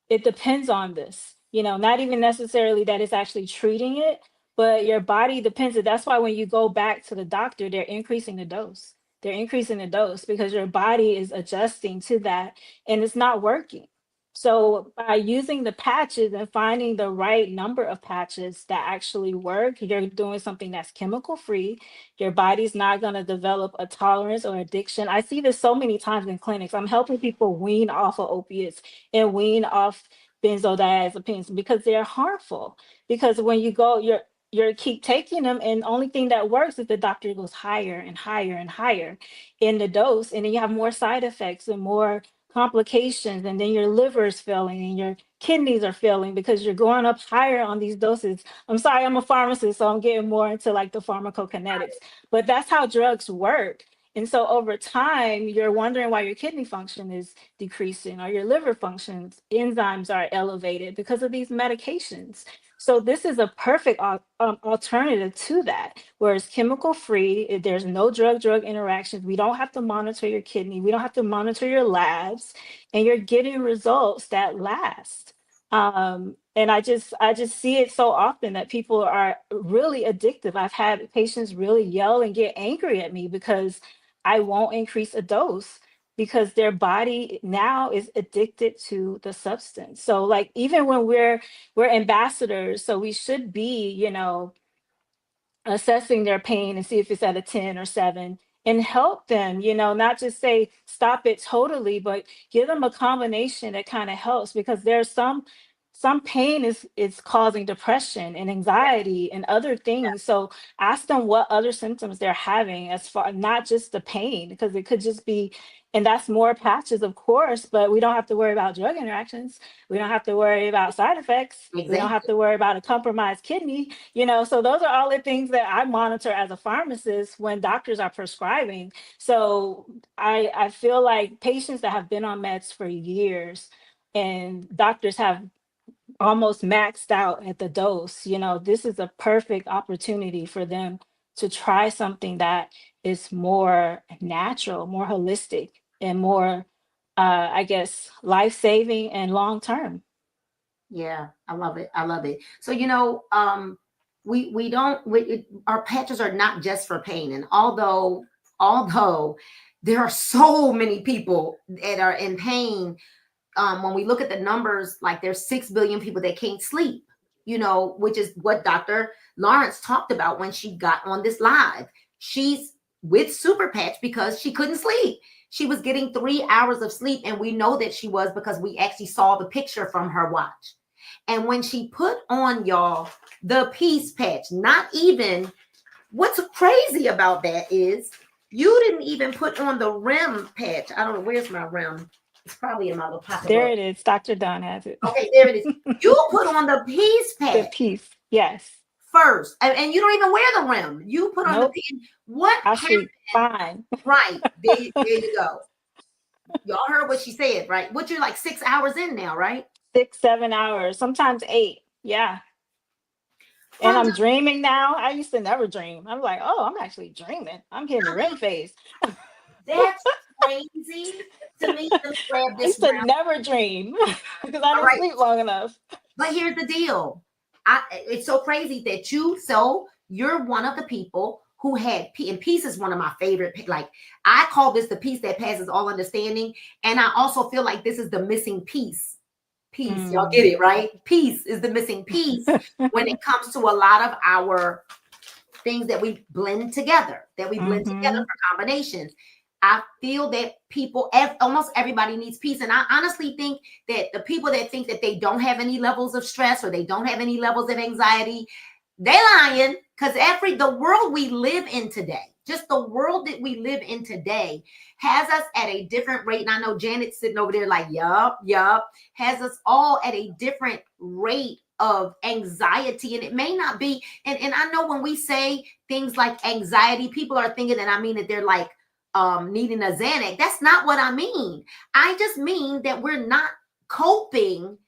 it depends on this, not even necessarily that it's actually treating it, but your body depends. That's why when you go back to the doctor, they're increasing the dose. They're increasing the dose because your body is adjusting to that and it's not working. So by using the patches and finding the right number of patches that actually work, you're doing something that's chemical free. Your body's not going to develop a tolerance or addiction. I see this so many times in clinics. I'm helping people wean off of opiates and wean off benzodiazepines because they're harmful. Because when you go, you're keep taking them, and the only thing that works is the doctor goes higher and higher and higher in the dose, and then you have more side effects and more complications, and then your liver is failing and your kidneys are failing because you're going up higher on these doses. I'm sorry, I'm a pharmacist, so I'm getting more into like the pharmacokinetics, but that's how drugs work. And so over time, you're wondering why your kidney function is decreasing or your liver functions, enzymes are elevated because of these medications. So this is a perfect alternative to that, where it's chemical free. There's no drug-drug interactions. We don't have to monitor your kidney. We don't have to monitor your labs, and you're getting results that last. And I just see it so often that people are really addictive. I've had patients really yell and get angry at me because I won't increase a dose because their body now is addicted to the substance. So like even when we're ambassadors, so we should be, assessing their pain and see if it's at a 10 or 7 and help them, not just say stop it totally, but give them a combination that kind of helps, because there's some pain is causing depression and anxiety and other things. So ask them what other symptoms they're having, as far not just the pain, because it could just be, and that's more patches, of course, but we don't have to worry about drug interactions. We don't have to worry about side effects. We don't have to worry about a compromised kidney, so those are all the things that I monitor as a pharmacist when doctors are prescribing. So I feel like patients that have been on meds for years and doctors have almost maxed out at the dose, this is a perfect opportunity for them to try something that is more natural, more holistic, and more, I guess, life-saving and long-term. Yeah, I love it. I love it. So, our patches are not just for pain. And although there are so many people that are in pain, when we look at the numbers, like there's 6 billion people that can't sleep. you know, which is what Dr. Lawrence talked about when she got on this live. She's with Superpatch because she couldn't sleep. She was getting 3 hours of sleep, and we know that she was because we actually saw the picture from her watch. And when she put on, y'all, the peace patch, not even, what's crazy about that is you didn't even put on the REM patch. I don't know, where's my REM? It's probably in my little pocket. There it is. Dr. Dunn has it. Okay, there it is. You put on the peace The patch piece. Yes. first, and you don't even wear the REM. You put on Nope. the peace. What I happened? sleep fine. Right, there you go. Y'all heard what she said, right? What, you're like 6 hours in now, right? 6, 7 hours, sometimes 8. Yeah. And I'm dreaming now. I used to never dream. I'm like, oh, I'm actually dreaming. I'm hitting the REM phase. That's crazy to me. Let me grab I this used to round. never dream because I All didn't right. sleep long enough. But here's the deal. It's so crazy that you're one of the people who had and peace is one of my favorite. Like, I call this the peace that passes all understanding. And I also feel like this is the missing piece. Y'all get it, right? Peace is the missing piece when it comes to a lot of our things that we blend together, together for combinations. I feel that almost everybody needs peace. And I honestly think that the people that think that they don't have any levels of stress or they don't have any levels of anxiety, they're lying, because the world we live in today, just the world that we live in today, has us at a different rate. And I know Janet's sitting over there like, yup, has us all at a different rate of anxiety. And it may not be, and I know when we say things like anxiety, people are thinking that I mean that they're like needing a Xanax. That's not what I mean. I just mean that we're not coping.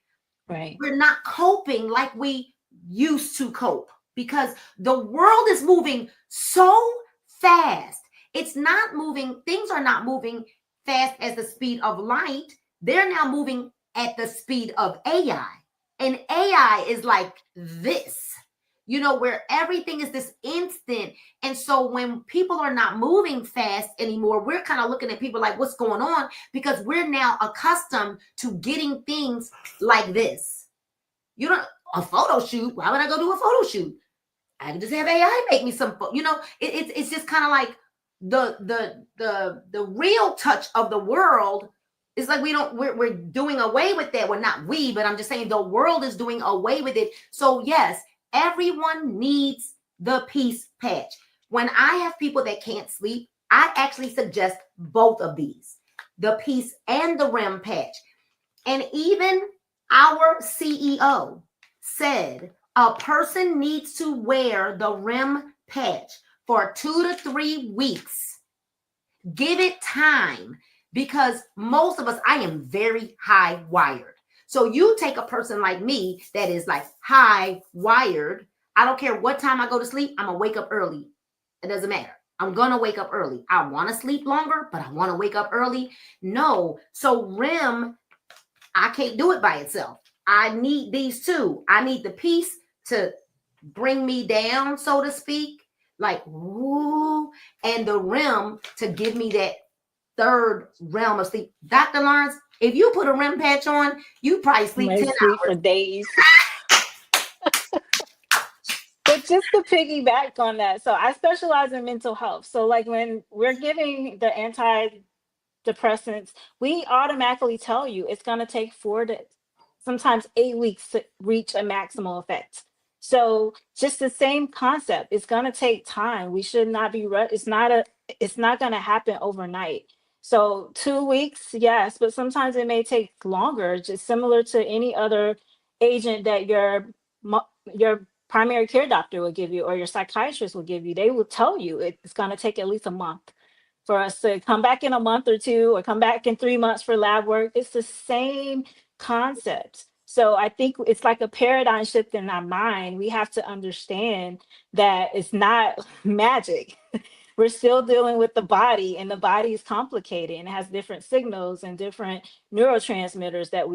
Right. We're not coping like we used to cope, because the world is moving so fast. It's not moving. Things are not moving fast as the speed of light. They're now moving at the speed of AI. And AI is like this, you know, where everything is this instant. And so when people are not moving fast anymore, we're kind of looking at people like, what's going on? Because we're now accustomed to getting things like this. You know, a photo shoot. Why would I go do a photo shoot? I can just have AI make me some, you know, it's just kind of like the real touch of the world. It's like we're doing away with that. Well, not we, but I'm just saying the world is doing away with it. So yes, everyone needs the peace patch. When I have people that can't sleep, I actually suggest both of these, the peace and the REM patch. And even our CEO said a person needs to wear the REM patch for 2 to 3 weeks. Give it time, because most of us, I am very high wired. So you take a person like me that is like high wired. I don't care what time I go to sleep. I'm going to wake up early. It doesn't matter. I'm going to wake up early. I want to sleep longer, but I want to wake up early. No. So REM, I can't do it by itself. I need these two. I need the peace to bring me down, so to speak, like, woo, and the REM to give me that third realm of sleep. Dr. Lawrence, if you put a REM patch on, you probably sleep 10 sleep hours. for days. But just to piggyback on that, so I specialize in mental health. So like when we're giving the antidepressants, we automatically tell you it's going to take 4 to sometimes 8 weeks to reach a maximal effect. So just the same concept, it's going to take time. We should not be it's not going to happen overnight. So 2 weeks, yes, but sometimes it may take longer, just similar to any other agent that your primary care doctor will give you or your psychiatrist will give you. They will tell you it's going to take at least a month for us to come back in a month or two, or come back in 3 months for lab work. It's the same concept. So I think it's like a paradigm shift in our mind. We have to understand that it's not magic. We're still dealing with the body, and the body is complicated and it has different signals and different neurotransmitters that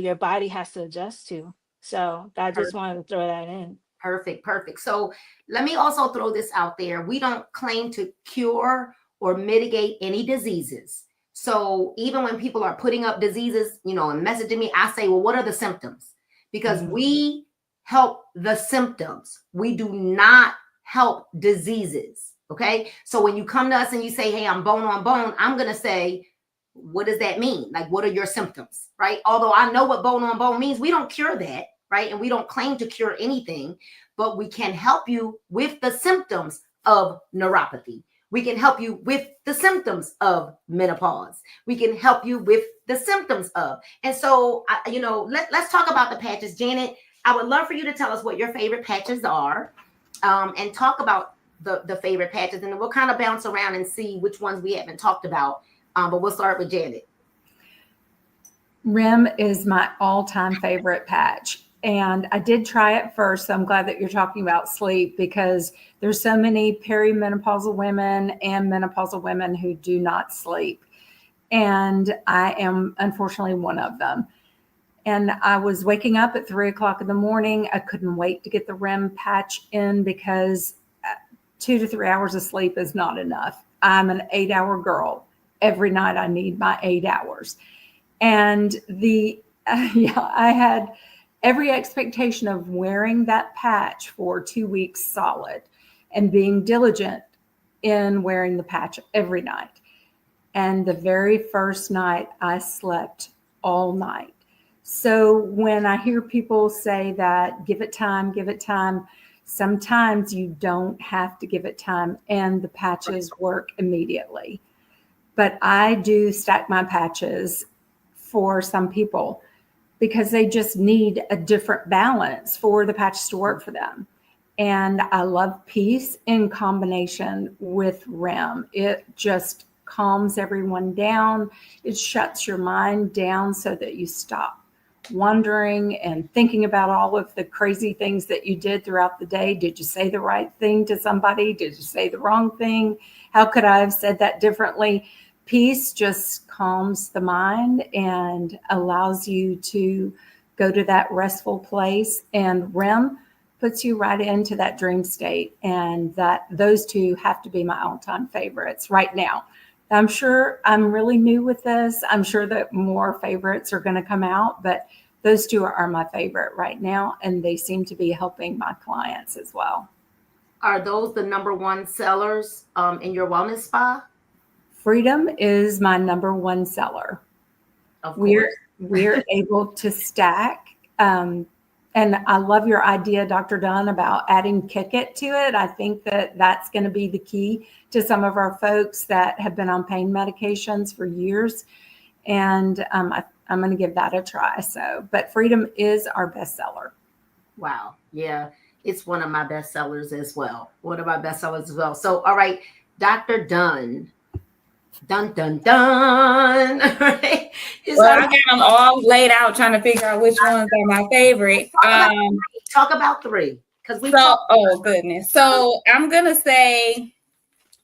your body has to adjust to. So I just wanted to throw that in. Perfect. So let me also throw this out there. We don't claim to cure or mitigate any diseases. So even when people are putting up diseases, you know, and messaging me, I say, well, what are the symptoms? Because we help the symptoms. We do not help diseases. Okay. So when you come to us and you say, hey, I'm bone on bone, I'm going to say, what does that mean? Like, what are your symptoms? Right. Although I know what bone on bone means, we don't cure that. Right. And we don't claim to cure anything, but we can help you with the symptoms of neuropathy. We can help you with the symptoms of menopause. We can help you with the symptoms of. And so, let's talk about the patches. Janet, I would love for you to tell us what your favorite patches are, and talk about the favorite patches. And then we'll kind of bounce around and see which ones we haven't talked about. But we'll start with Janet. REM is my all-time favorite patch. And I did try it first. So I'm glad that you're talking about sleep, because there's so many perimenopausal women and menopausal women who do not sleep. And I am unfortunately one of them. And I was waking up at 3 o'clock in the morning. I couldn't wait to get the REM patch in, because 2 to 3 hours of sleep is not enough. I'm an 8-hour girl. Every night I need my 8 hours. And I had every expectation of wearing that patch for 2 weeks solid and being diligent in wearing the patch every night. And the very first night I slept all night. So when I hear people say that, give it time, sometimes you don't have to give it time, and the patches work immediately. But I do stack my patches for some people, because they just need a different balance for the patches to work for them. And I love peace in combination with REM. It just calms everyone down. It shuts your mind down so that you stop wondering and thinking about all of the crazy things that you did throughout the day. Did you say the right thing to somebody? Did you say the wrong thing? How could I have said that differently? Peace just calms the mind and allows you to go to that restful place. And REM puts you right into that dream state. And those two have to be my all-time favorites right now. I'm sure I'm really new with this. I'm sure that more favorites are going to come out, but those two are my favorite right now. And they seem to be helping my clients as well. Are those the number one sellers in your wellness spa? Freedom is my number one seller. Of course. We're able to stack. And I love your idea, Dr. Dunn, about adding Kick It to it. I think that that's going to be the key to some of our folks that have been on pain medications for years. And I'm going to give that a try. But Freedom is our best seller. Wow. Yeah. It's one of my best sellers as well. So, all right, Dr. Dunn. Dun, dun, dun. Right? Well, I got them all laid out trying to figure out which ones are my favorite. Talk about three. Oh, goodness. So I'm going to say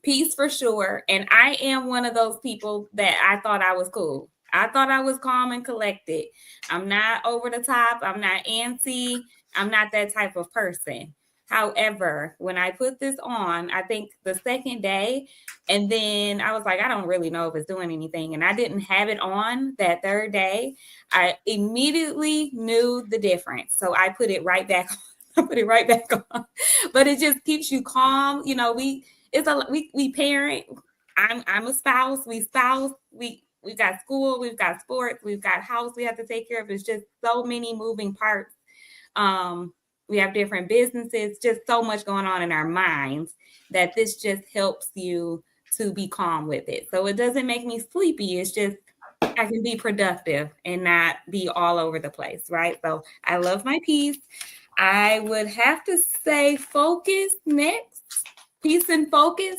peace for sure. And I am one of those people that I thought I was cool. I thought I was calm and collected. I'm not over the top. I'm not antsy. I'm not that type of person. However, when I put this on, I think the second day, and then I was like, I don't really know if it's doing anything. And I didn't have it on that third day. I immediately knew the difference. So I put it right back on. But it just keeps you calm. You know, we parent. I'm a spouse. We we've got school, we've got sports, we've got house we have to take care of. It's just so many moving parts. We have different businesses, just so much going on in our minds that this just helps you to be calm with it. So it doesn't make me sleepy. It's just I can be productive and not be all over the place, right? So I love my peace. I would have to say focus next. Peace and focus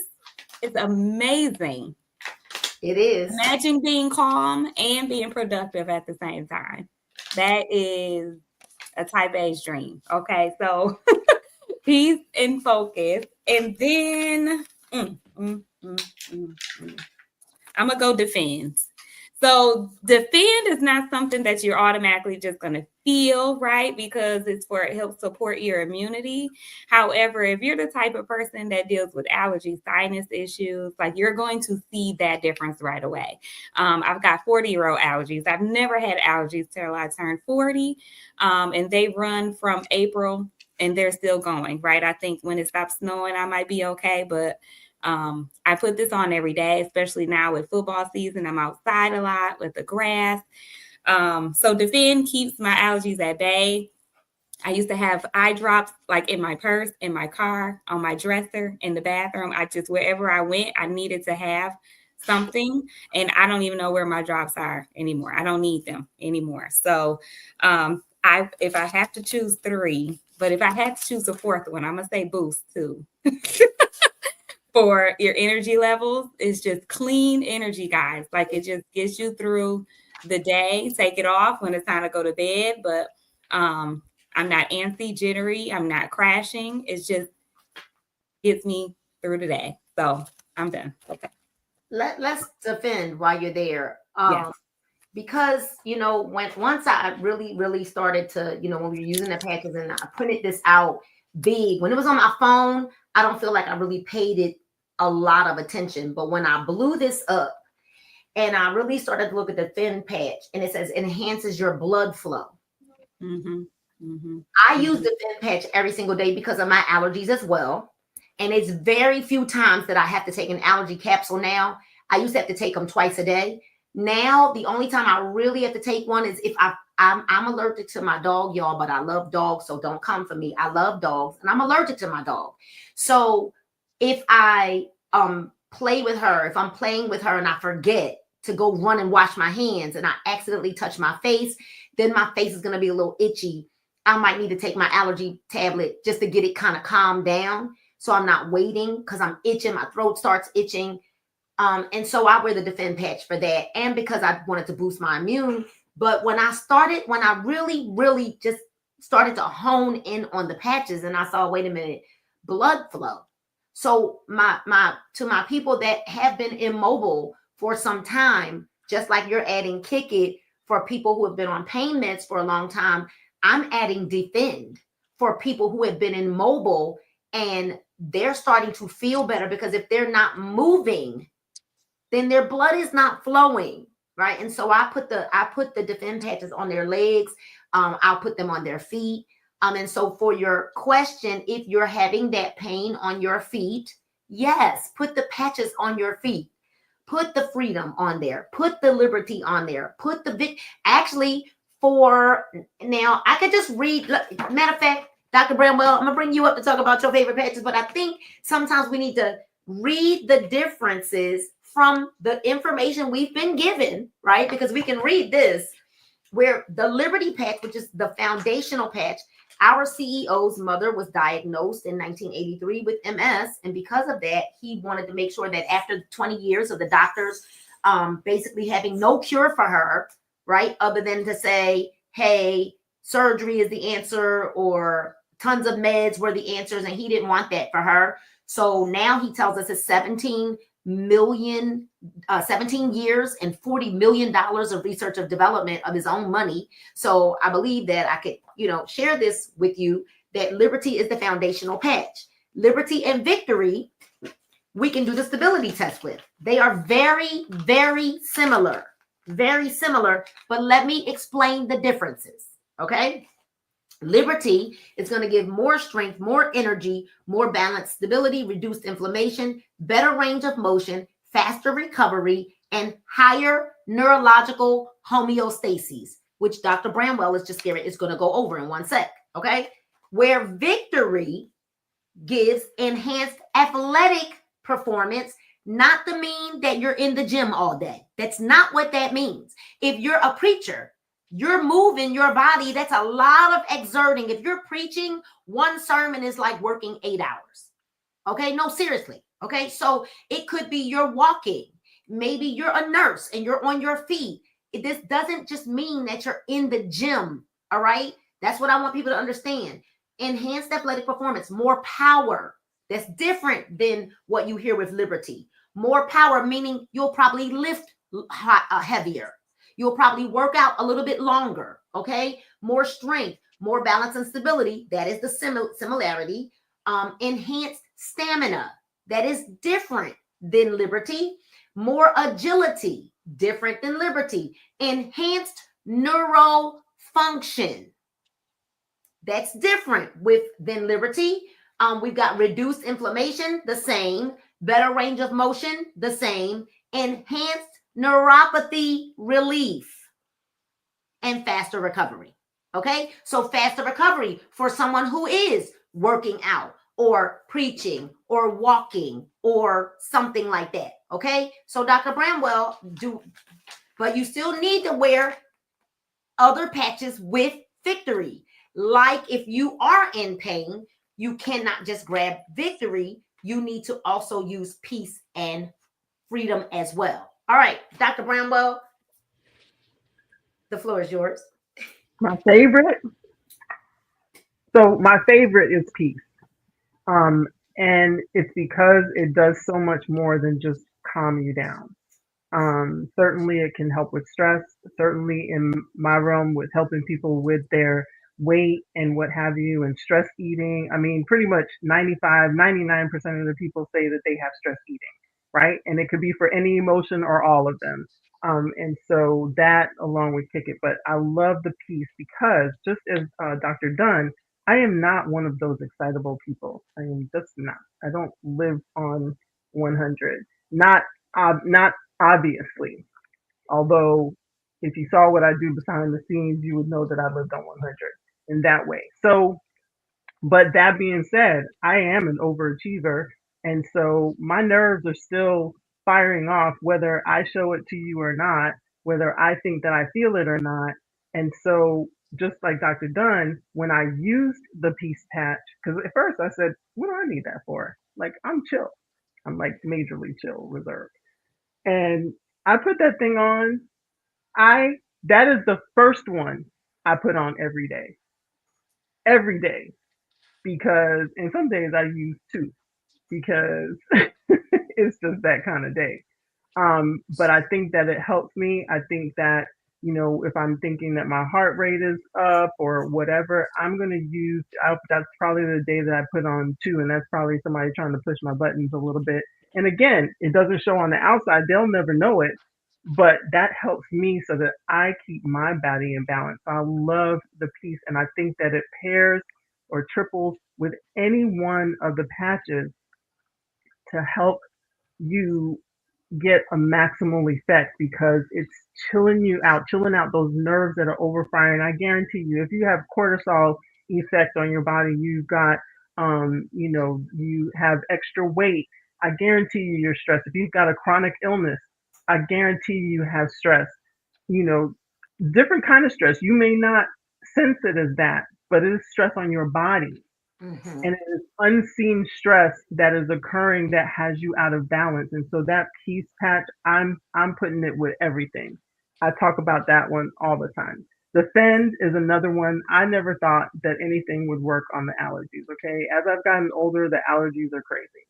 is amazing. It is. Imagine being calm and being productive at the same time. That is a type A's dream. Okay, so peace and focus. And then I'm going to go defense. So defend is not something that you're automatically just going to feel, right? Because it helps support your immunity. However, if you're the type of person that deals with allergies, sinus issues, like you're going to see that difference right away. I've got 40-year-old allergies. I've never had allergies till I turned 40. And they run from April and they're still going, right? I think when it stops snowing, I might be okay, but I put this on every day, especially now with football season. I'm outside a lot with the grass. So Defend keeps my allergies at bay. I used to have eye drops like in my purse, in my car, on my dresser, in the bathroom. Wherever I went, I needed to have something. And I don't even know where my drops are anymore. I don't need them anymore. So if I have to choose 3, but if I had to choose a 4th one, I'm going to say Boost too. For your energy levels, it's just clean energy, guys. Like it just gets you through the day. Take it off when it's time to go to bed. But I'm not antsy, jittery. I'm not crashing. It just gets me through the day. So I'm done. Okay. Let's defend while you're there. Yes. Because once I really started to, when we were using the patches and I printed this out big, when it was on my phone, I don't feel like I really paid it a lot of attention. But when I blew this up and I really started to look at the thin patch and it says enhances your blood flow. Mm-hmm. Mm-hmm. I use the thin patch every single day because of my allergies as well. And it's very few times that I have to take an allergy capsule now. I used to have to take them twice a day. Now, the only time I really have to take one is if I'm allergic to my dog, y'all, but I love dogs, so don't come for me. I love dogs, and I'm allergic to my dog. So if I play with her, if I'm playing with her and I forget to go run and wash my hands and I accidentally touch my face, then my face is going to be a little itchy. I might need to take my allergy tablet just to get it kind of calmed down so I'm not waiting because I'm itching. My throat starts itching. And so I wear the Defend patch for that and because I wanted to boost my immune. But when I really just started to hone in on the patches and I saw, wait a minute, blood flow. So to my people that have been immobile for some time, just like you're adding Kick It for people who have been on pain meds for a long time, I'm adding Defend for people who have been immobile and they're starting to feel better because if they're not moving, then their blood is not flowing, right? And so I put the Defend patches on their legs. I'll put them on their feet. And so for your question, if you're having that pain on your feet, yes, put the patches on your feet. Put the Freedom on there. Put the Liberty on there. Put the now I could just read. Matter of fact, Dr. Bramwell, I'm gonna bring you up to talk about your favorite patches, but I think sometimes we need to read the differences from the information we've been given, right? Because we can read this, where the Liberty patch, which is the foundational patch, our CEO's mother was diagnosed in 1983 with MS. And because of that, he wanted to make sure that after 20 years of the doctors basically having no cure for her, right? Other than to say, hey, surgery is the answer or tons of meds were the answers. And he didn't want that for her. So now he tells us it's 17 years and $40 million of research of development of his own money. So I believe that I could, share this with you, that Liberty is the foundational patch. Liberty and Victory, we can do the stability test with. They are very, very similar, but let me explain the differences, okay? Liberty is going to give more strength, more energy, more balance, stability, reduced inflammation, better range of motion, faster recovery, and higher neurological homeostasis, which Dr. Bramwell is going to go over in one sec, okay? Where Victory gives enhanced athletic performance, not to mean that you're in the gym all day. That's not what that means. If you're a preacher, you're moving your body. That's a lot of exerting. If you're preaching, one sermon is like working 8 hours. Okay, no, seriously. Okay, so it could be you're walking. Maybe you're a nurse and you're on your feet. This doesn't just mean that you're in the gym. All right, that's what I want people to understand. Enhanced athletic performance, more power. That's different than what you hear with Liberty. More power, meaning you'll probably lift heavier. You'll probably work out a little bit longer. Okay, more strength, more balance and stability. That is the similarity. Enhanced stamina. That is different than Liberty. More agility. Different than Liberty. Enhanced neural function. That's different than Liberty. We've got reduced inflammation, the same. Better range of motion, the same. Enhanced neuropathy relief and faster recovery. Okay, so faster recovery for someone who is working out or preaching or walking or something like that. Okay, so Dr. Bramwell, but you still need to wear other patches with Victory. Like if you are in pain, you cannot just grab Victory. You need to also use Peace and Freedom as well. All right, Dr. Bramwell, the floor is yours. My favorite. So my favorite is Peace. Um, and it's because it does so much more than just calm you down. Certainly, it can help with stress. Certainly, in my realm, with helping people with their weight and what have you, and stress eating. I mean, pretty much 95, 99% of the people say that they have stress eating, right? And it could be for any emotion or all of them. And so that along with kick it. But I love the piece because just as Dr. Dunn, I am not one of those excitable people. I am just not. I don't live on 100. Not obviously. Although, if you saw what I do behind the scenes, you would know that I lived on 100 in that way. So, but that being said, I am an overachiever. And so my nerves are still firing off, whether I show it to you or not, whether I think that I feel it or not. And so, just like Dr. Dunn, when I used the peace patch, because at first I said, what do I need that for? Like, I'm chill. I'm like majorly chill, reserved. And I put that thing on. I That is the first one I put on every day, because and some days I use two because it's just that kind of day. But I think that it helps me. I think that, if I'm thinking that my heart rate is up or whatever, I'm going to that's probably the day that I put on two. And that's probably somebody trying to push my buttons a little bit. And again, it doesn't show on the outside. They'll never know it. But that helps me so that I keep my body in balance. I love the piece. And I think that it pairs or triples with any one of the patches to help you get a maximal effect because it's chilling out those nerves that are overfiring. I guarantee you, if you have cortisol effect on your body, you've got, you have extra weight. I guarantee you're stressed. If you've got a chronic illness, I guarantee you have stress. You know, different kind of stress. You may not sense it as that, but it is stress on your body. Mm-hmm. And it is unseen stress that is occurring that has you out of balance. And so that peace patch, I'm putting it with everything. I talk about that one all the time. The Fend is another one. I never thought that anything would work on the allergies. Okay, as I've gotten older, the allergies are crazy.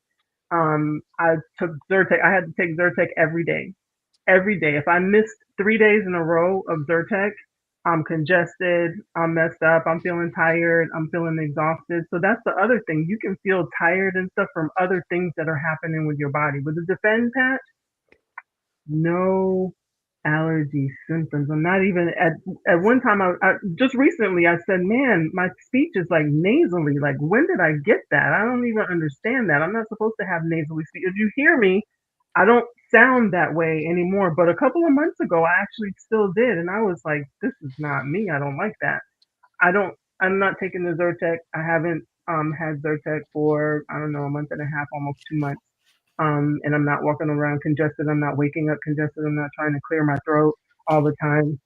I took Zyrtec. I had to take Zyrtec every day. Every day. If I missed 3 days in a row of Zyrtec, I'm congested, I'm messed up, I'm feeling tired, I'm feeling exhausted. So that's the other thing. You can feel tired and stuff from other things that are happening with your body. With the Defend patch, no allergy symptoms. I'm not even at one time. I just recently I said, man, my speech is like nasally. Like, when did I get that? I don't even understand that. I'm not supposed to have nasally speech. If you hear me, I don't sound that way anymore. But a couple of months ago, I actually still did, and I was like, this is not me. I don't like that. I don't. I'm not taking the Zyrtec. I haven't had Zyrtec for, I don't know, a month and a half, almost 2 months. And I'm not walking around congested. I'm not waking up congested. I'm not trying to clear my throat all the time.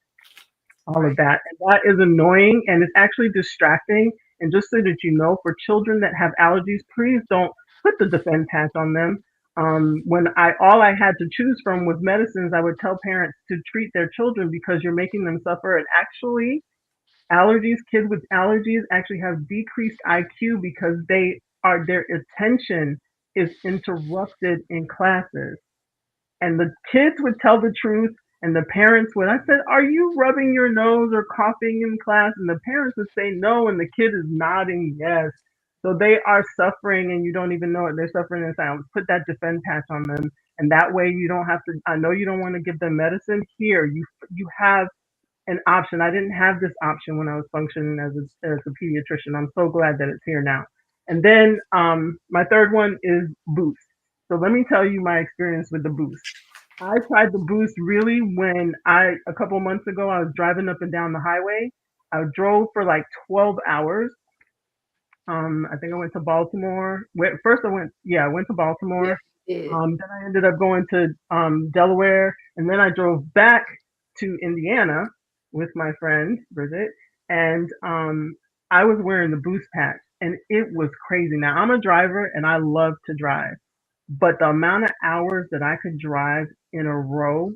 All of Right. that. And that is annoying and it's actually distracting. And just so that you know, for children that have allergies, please don't put the Defend patch on them. When all I had to choose from was medicines, I would tell parents to treat their children because you're making them suffer. And actually, kids with allergies actually have decreased IQ because their attention is interrupted in classes. And the kids would tell the truth, and the parents would. I said, "Are you rubbing your nose or coughing in class?" And the parents would say no, and the kid is nodding yes. So they are suffering, and you don't even know it. They're suffering in silence. Put that defend patch on them, and that way you don't have to. I know you don't want to give them medicine. Here, you have an option. I didn't have this option when I was functioning as a pediatrician. I'm so glad that it's here now. And then my third one is Boost. So let me tell you my experience with the Boost. I tried the Boost really when a couple months ago, I was driving up and down the highway. I drove for like 12 hours. I think I went to Baltimore. First I went to Yeah, Baltimore. yeah. Then I ended up going to Delaware, and then I drove back to Indiana with my friend Bridget, and I was wearing the Boost patch, and it was crazy. Now I'm a driver, and I love to drive, but the amount of hours that I could drive in a row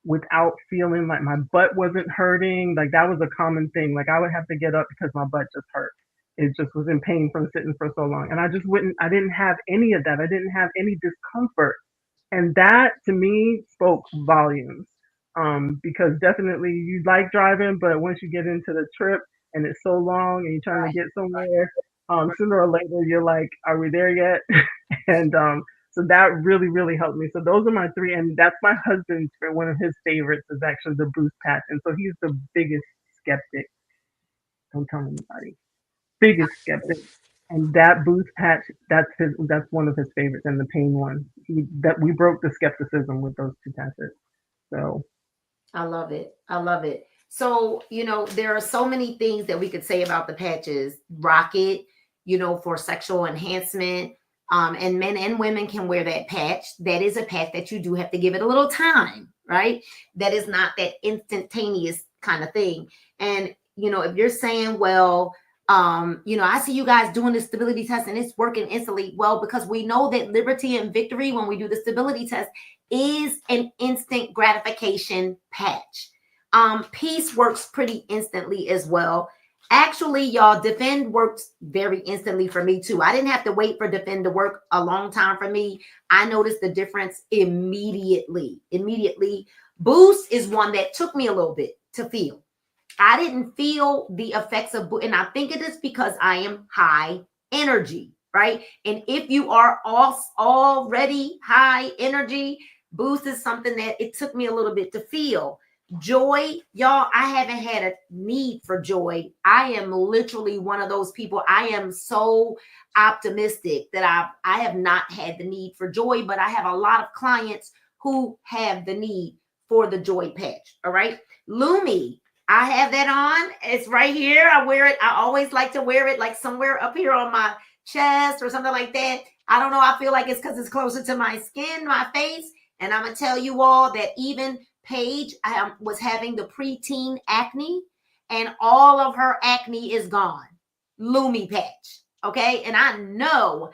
without feeling like my butt wasn't hurting. Like that was a common thing. Like I would have to get up because my butt just hurt. It just was in pain from sitting for so long. And I didn't have any of that. I didn't have any discomfort. And that to me spoke volumes. Because definitely you like driving, but once you get into the trip and it's so long and you're trying to get somewhere, sooner or later you're like, are we there yet? And so that really, really helped me. So those are my three, and that's my husband's. One of his favorites is actually the Boost patch, and so he's the biggest skeptic. Don't tell anybody. Biggest skeptic, and that Boost patch, that's one of his favorites, and the pain one. That we broke the skepticism with those two patches. So I love it. I love it. So, there are so many things that we could say about the patches. Rocket, for sexual enhancement. And men and women can wear that patch. That is a patch that you do have to give it a little time, right? That is not that instantaneous kind of thing. And, if you're saying, well, I see you guys doing the stability test and it's working instantly. Well, because we know that liberty and victory, when we do the stability test, is an instant gratification patch. Peace works pretty instantly as well. Actually, y'all, defend works very instantly for me too. I didn't have to wait for defend to work a long time for me. I noticed the difference immediately. Boost is one that took me a little bit to feel. I didn't feel the effects of Boost, and I think it is because I am high energy, right? And if you are already high energy, Boost is something that it took me a little bit to feel. Joy, y'all, I haven't had a need for joy. I am literally one of those people. I am so optimistic that I have not had the need for joy, but I have a lot of clients who have the need for the joy patch. All right. Lumi, I have that on. It's right here. I wear it. I always like to wear it like somewhere up here on my chest or something like that. I don't know. I feel like it's because it's closer to my skin, my face. And I'm going to tell you all that even Paige was having the preteen acne, and all of her acne is gone. Lumi patch. Okay. And I know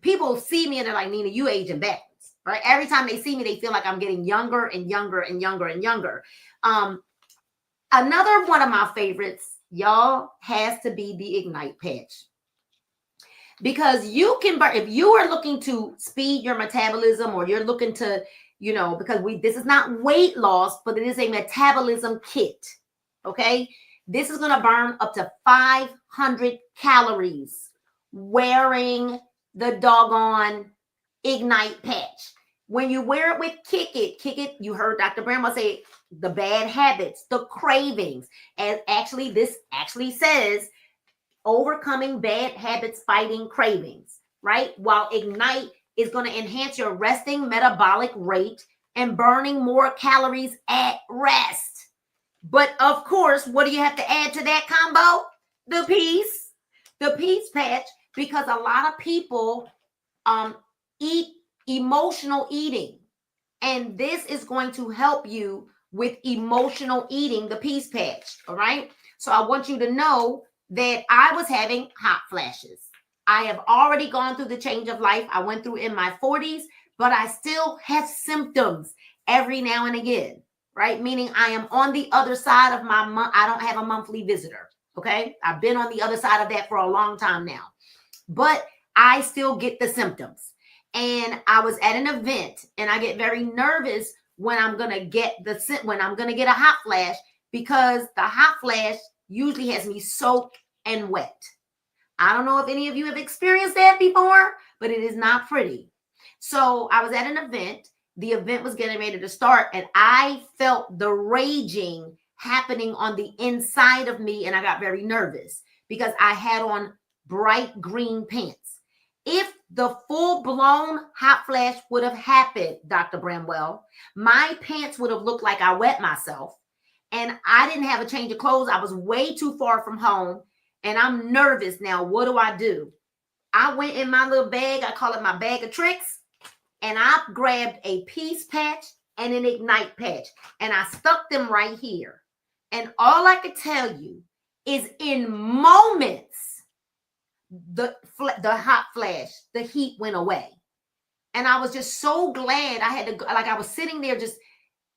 people see me and they're like, Nina, you aging backwards, right? Every time they see me, they feel like I'm getting younger and younger and younger and younger. Another one of my favorites, y'all, has to be the Ignite patch. Because you can burn, if you are looking to speed your metabolism, or you're looking to, because this is not weight loss, but it is a metabolism kit. Okay. This is going to burn up to 500 calories wearing the doggone Ignite patch. When you wear it with Kick It, you heard Dr. Bramwell say the bad habits, the cravings. And actually, this actually says overcoming bad habits, fighting cravings, right? While Ignite is going to enhance your resting metabolic rate and burning more calories at rest. But of course, what do you have to add to that combo? The peace patch, because a lot of people eat emotional eating. And this is going to help you with emotional eating, the peace patch. All right. So I want you to know that I was having hot flashes. I have already gone through the change of life I went through in my 40s, but I still have symptoms every now and again, right? Meaning I am on the other side of my month. I don't have a monthly visitor. Okay. I've been on the other side of that for a long time now, but I still get the symptoms. and I was at an event, and I get very nervous when I'm gonna get a hot flash, because the hot flash usually has me soaked and wet. I don't know if any of you have experienced that before, but it is not pretty. So I was at an event. The event was getting ready to start, and I felt the raging happening on the inside of me, and I got very nervous because I had on bright green pants. If the full-blown hot flash would have happened, Dr. Bramwell, my pants would have looked like I wet myself, and I didn't have a change of clothes. I was way too far from home, and I'm nervous now. What do? I went in my little bag. I call it my bag of tricks, and I grabbed a peace patch and an ignite patch, and I stuck them right here. And all I could tell you is, in moments, the hot flash, the heat went away. And I was just so glad. I was sitting there just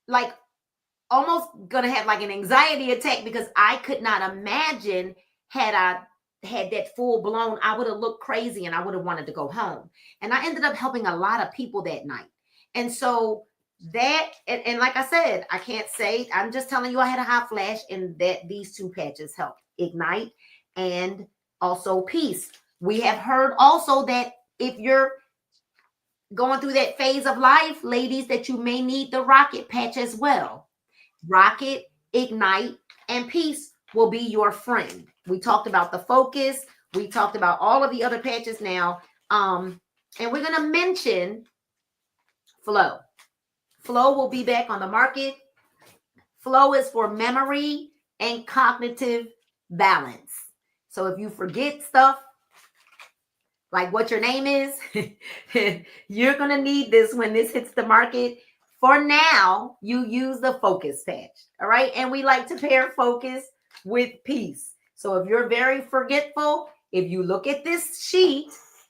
like almost gonna have like an anxiety attack, because I could not imagine, had I had that full blown, I would have looked crazy and I would have wanted to go home. And I ended up helping a lot of people that night. And so that, and like I said, I can't say, I'm just telling you I had a hot flash, and that these two patches helped, ignite and also peace. We have heard also that if you're going through that phase of life, ladies, that you may need the rocket patch as well. Rocket, ignite, and peace will be your friend. We talked about the focus. We talked about all of the other patches now. And we're going to mention flow. Flow will be back on the market. Flow is for memory and cognitive balance. So if you forget stuff, like what your name is, you're going to need this when this hits the market. For now, you use the focus patch. All right. And we like to pair focus with peace. So if you're very forgetful, if you look at this sheet,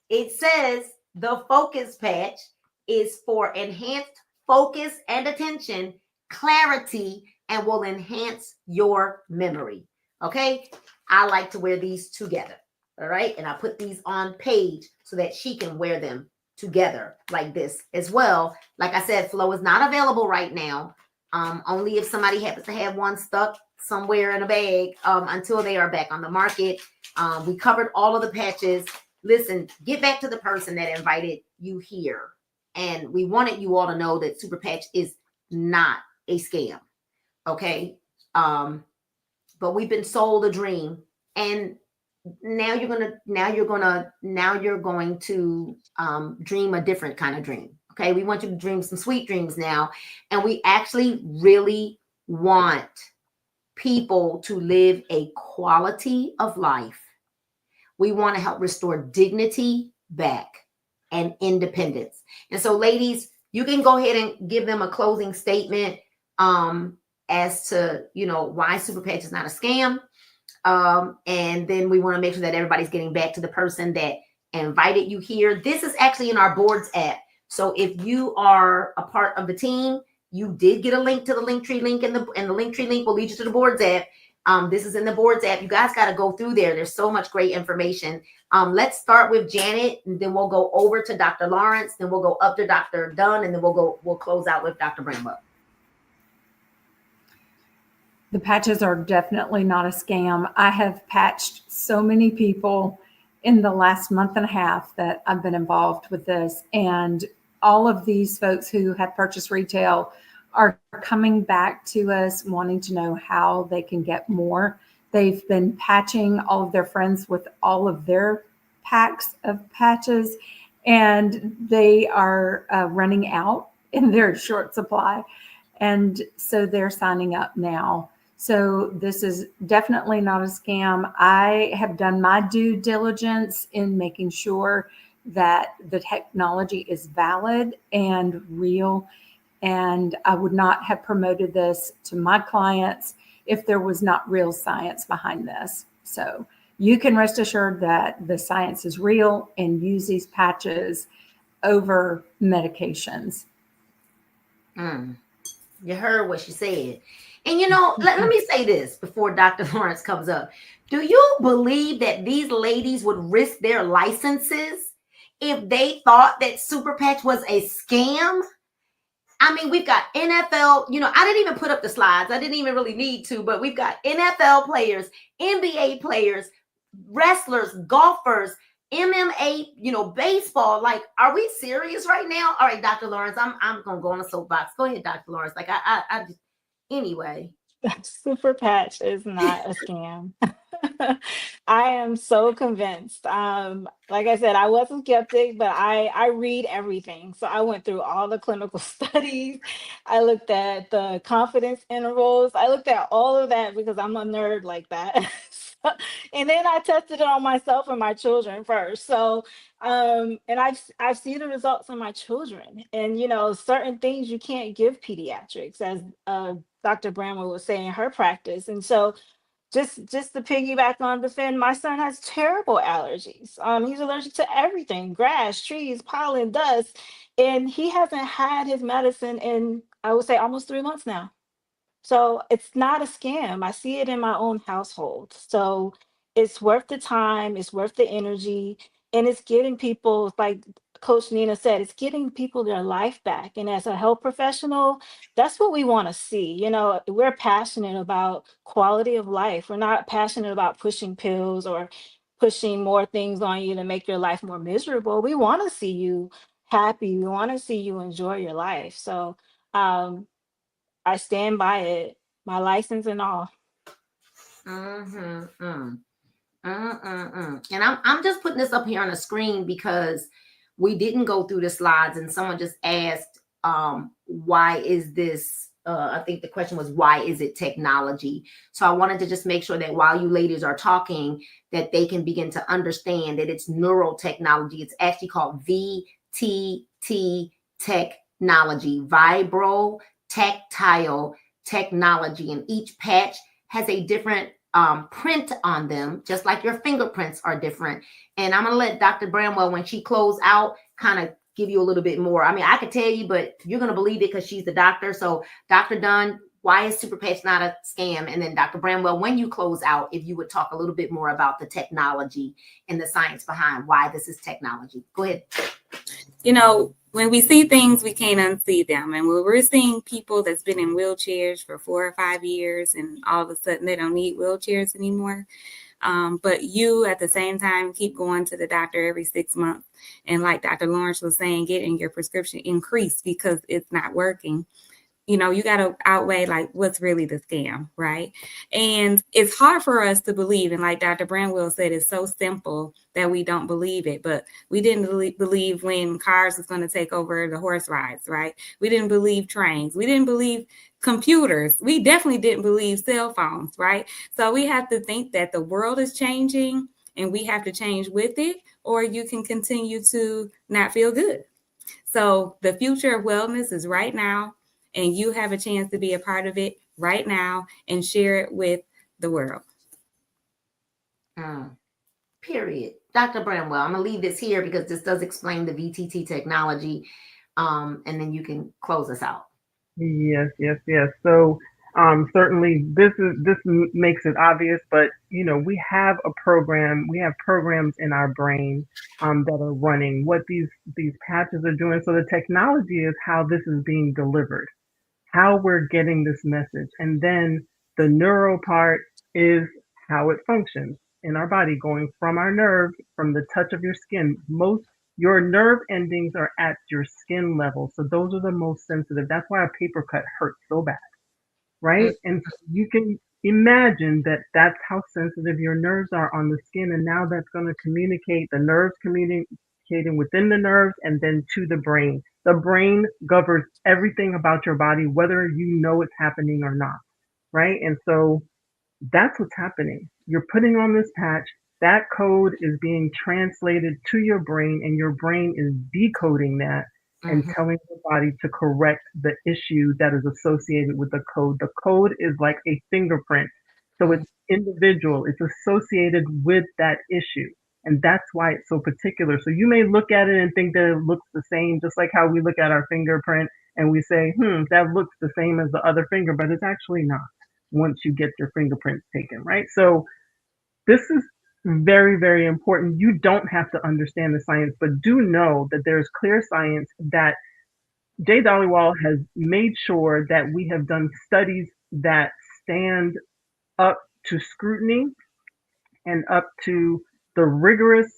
it says the focus patch is for enhanced focus and attention, clarity, and will enhance your memory. Okay. I like to wear these together. All right. And I put these on page so that she can wear them together like this as well. Like I said, flow is not available right now. Only if somebody happens to have one stuck somewhere in a bag, until they are back on the market. We covered all of the patches. Listen, get back to the person that invited you here. And we wanted you all to know that Superpatch is not a scam. Okay. But we've been sold a dream, and now you're going to dream a different kind of dream. Okay. We want you to dream some sweet dreams now. And we actually really want people to live a quality of life. We want to help restore dignity back and independence. And so, ladies, you can go ahead and give them a closing statement as to, why Superpatch is not a scam. And then we want to make sure that everybody's getting back to the person that invited you here. This is actually in our boards app. So if you are a part of the team, you did get a link to the Linktree link, and the Linktree link will lead you to the boards app. This is in the boards app. You guys got to go through there. There's so much great information. Let's start with Janet, and then we'll go over to Dr. Lawrence, then we'll go up to Dr. Dunn, and then we'll close out with Dr. Bramwell. The patches are definitely not a scam. I have patched so many people in the last month and a half that I've been involved with this. And all of these folks who have purchased retail are coming back to us wanting to know how they can get more. They've been patching all of their friends with all of their packs of patches, and they are running out in their short supply. And so they're signing up now. So this is definitely not a scam. I have done my due diligence in making sure that the technology is valid and real. And I would not have promoted this to my clients if there was not real science behind this. So you can rest assured that the science is real, and use these patches over medications. You heard what she said. And let me say this before Dr. Lawrence comes up. Do you believe that these ladies would risk their licenses if they thought that Superpatch was a scam. I mean, we've got NFL, I didn't even put up the slides. I didn't even really need to, but we've got NFL players, NBA players, wrestlers, golfers, MMA, baseball. Like, are we serious right now? All right, Dr. Lawrence, I'm gonna go on a soapbox. Go ahead, Dr. Lawrence. Like, I just, anyway. Superpatch is not a scam. I am so convinced. Like I said, I was a skeptic, but I read everything. So I went through all the clinical studies. I looked at the confidence intervals. I looked at all of that because I'm a nerd like that. And then I tested it on myself and my children first. So and I've seen the results in my children. And certain things you can't give pediatrics, as Dr. Bramwell was saying in her practice. And so just to piggyback on the Finn, my son has terrible allergies. He's allergic to everything: grass, trees, pollen, dust, and he hasn't had his medicine in, I would say, almost 3 months now. So it's not a scam. I see it in my own household. So it's worth the time, it's worth the energy, and it's getting people, like Coach Nina said, it's getting people their life back. And as a health professional, that's what we want to see. We're passionate about quality of life. We're not passionate about pushing pills or pushing more things on you to make your life more miserable. We want to see you happy. We want to see you enjoy your life. So, um, I stand by it, my license and all. And I'm just putting this up here on the screen because we didn't go through the slides, and someone just asked, why is this? I think the question was, why is it technology? So I wanted to just make sure that while you ladies are talking, that they can begin to understand that it's neural technology. It's actually called VTT technology, vibro tactile technology, and each patch has a different print on them, just like your fingerprints are different. And I'm going to let Dr. Bramwell, when she close out, kind of give you a little bit more. I mean, I could tell you, but you're going to believe it because she's the doctor. So Dr. Dunn, why is Superpatch not a scam? And then Dr. Bramwell, when you close out, if you would talk a little bit more about the technology and the science behind why this is technology. Go ahead. When we see things, we can't unsee them. And when we're seeing people that's been in wheelchairs for 4 or 5 years, and all of a sudden they don't need wheelchairs anymore. But you, at the same time, keep going to the doctor every 6 months. And like Dr. Lawrence was saying, getting your prescription increased because it's not working. You got to outweigh like what's really the scam, right? And it's hard for us to believe. And like Dr. Bramwell said, it's so simple that we don't believe it. But we didn't believe when cars was going to take over the horse rides, right? We didn't believe trains. We didn't believe computers. We definitely didn't believe cell phones, right? So we have to think that the world is changing and we have to change with it, or you can continue to not feel good. So the future of wellness is right now. And you have a chance to be a part of it right now and share it with the world. Period. Dr. Bramwell, I'm going to leave this here because this does explain the VTT technology. And then you can close us out. Yes. So certainly this makes it obvious, but we have a program. We have programs in our brain that are running what these patches are doing. So the technology is how this is being delivered, how we're getting this message. And then the neural part is how it functions in our body, going from our nerves, from the touch of your skin. Your nerve endings are at your skin level. So those are the most sensitive. That's why a paper cut hurts so bad, right? And so you can imagine that that's how sensitive your nerves are on the skin. And now that's going to communicate, the nerves communicating within the nerves and then to the brain. The brain governs everything about your body, whether you know it's happening or not, right? And so that's what's happening. You're putting on this patch, that code is being translated to your brain, and your brain is decoding that and telling your body to correct the issue that is associated with the code. The code is like a fingerprint. So it's individual, it's associated with that issue. And that's why it's so particular. So you may look at it and think that it looks the same, just like how we look at our fingerprint and we say, that looks the same as the other finger, but it's actually not once you get your fingerprints taken, right? So this is very, very important. You don't have to understand the science, but do know that there's clear science that Jay Dollywall has made sure that we have done studies that stand up to scrutiny and up to the rigorous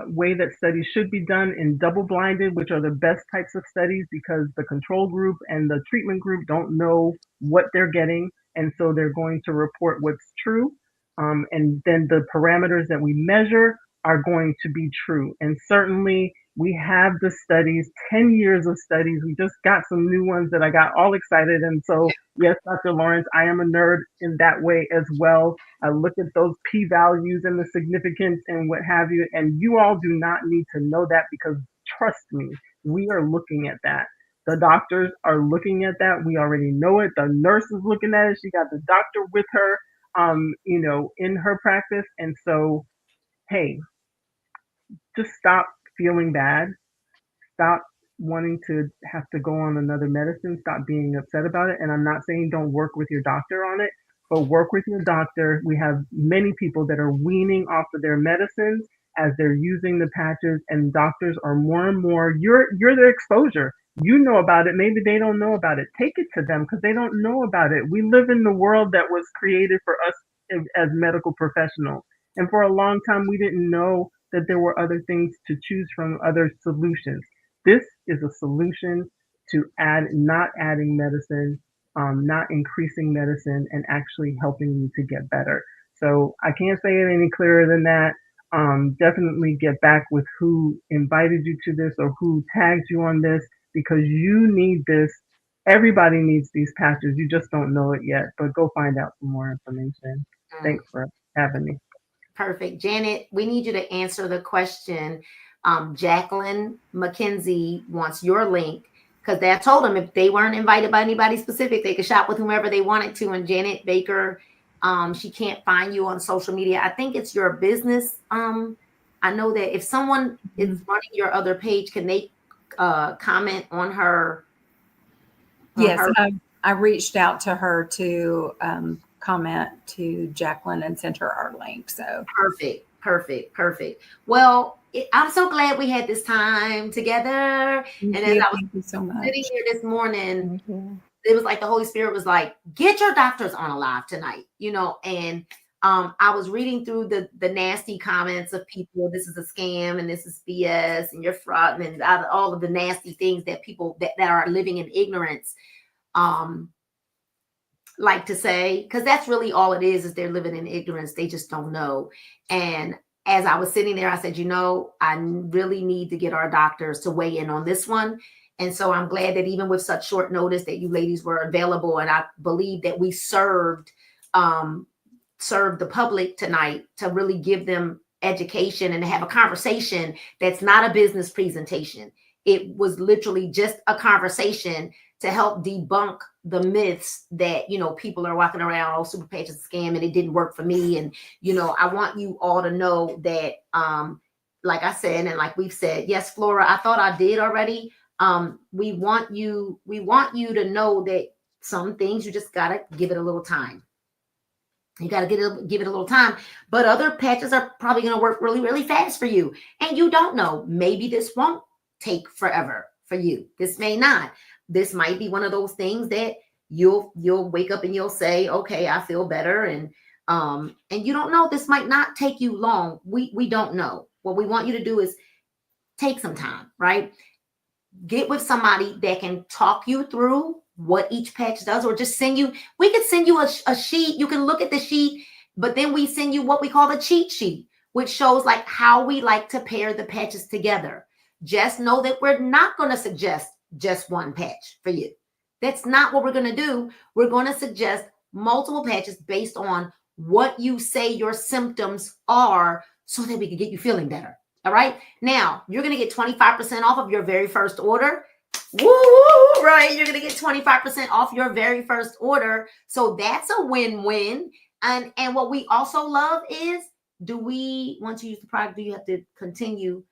way that studies should be done in double blinded, which are the best types of studies because the control group and the treatment group don't know what they're getting. And so they're going to report what's true. And then the parameters that we measure are going to be true. And certainly we have the studies, 10 years of studies. We just got some new ones that I got all excited. And so, yes, Dr. Lawrence, I am a nerd in that way as well. I look at those p values and the significance and what have you. And you all do not need to know that because trust me, we are looking at that. The doctors are looking at that. We already know it. The nurse is looking at it. She got the doctor with her, in her practice. And so, hey, just stop feeling bad. Stop wanting to have to go on another medicine. Stop being upset about it. And I'm not saying don't work with your doctor on it, but work with your doctor. We have many people that are weaning off of their medicines as they're using the patches, and doctors are more and more, you're their exposure. You know about it. Maybe they don't know about it. Take it to them because they don't know about it. We live in the world that was created for us as medical professionals. And for a long time, we didn't know that there were other things to choose from, other solutions. This is a solution to not adding medicine, not increasing medicine, and actually helping you to get better. So I can't say it any clearer than that. Definitely get back with who invited you to this or who tagged you on this because you need this. Everybody needs these patches. You just don't know it yet, but go find out some more information. Thanks for having me. Perfect. Janet, we need you to answer the question. Jacqueline McKenzie wants your link because they told them if they weren't invited by anybody specific, they could shop with whomever they wanted to. And Janet Baker, she can't find you on social media. I think it's your business. I know that if someone is running your other page, can they comment on her? Yes, I reached out to her to comment to Jacqueline and sent her our link. So perfect. Well, I'm so glad we had this time together. Thank as I was Thank you so much. sitting here this morning, it was like the Holy Spirit was like, get your doctors on alive tonight, and I was reading through the nasty comments of people. This is a scam and this is BS and you're fraud and all of the nasty things that people that are living in ignorance like to say, because that's really all it is they're living in ignorance. They just don't know. And as I was sitting there, I said, I really need to get our doctors to weigh in on this one. And so I'm glad that even with such short notice that you ladies were available. And I believe that we served the public tonight to really give them education and to have a conversation that's not a business presentation. It was literally just a conversation to help debunk the myths that, people are walking around, oh, Superpatch is a scam and it didn't work for me. And, I want you all to know that, like I said, and like we've said, yes, Flora, I thought I did already. We want you to know that some things you just got to give it a little time. You got to give it a little time, but other patches are probably going to work really, really fast for you. And you don't know, maybe this won't take forever for you. This may not. This might be one of those things that you'll wake up and you'll say, okay, I feel better. And you don't know, this might not take you long. We don't know. What we want you to do is take some time, right? Get with somebody that can talk you through what each patch does, or just we could send you a sheet. You can look at the sheet, but then we send you what we call the cheat sheet, which shows like how we like to pair the patches together. Just know that we're not going to suggest just one patch for you. That's not what we're going to do. We're going to suggest multiple patches based on what you say your symptoms are so that we can get you feeling better. All right. Now you're going to get 25% off of your very first order. Woo, right. You're going to get 25% off your very first order. So that's a win-win. And what we also love is, once you use the product, do you have to continue?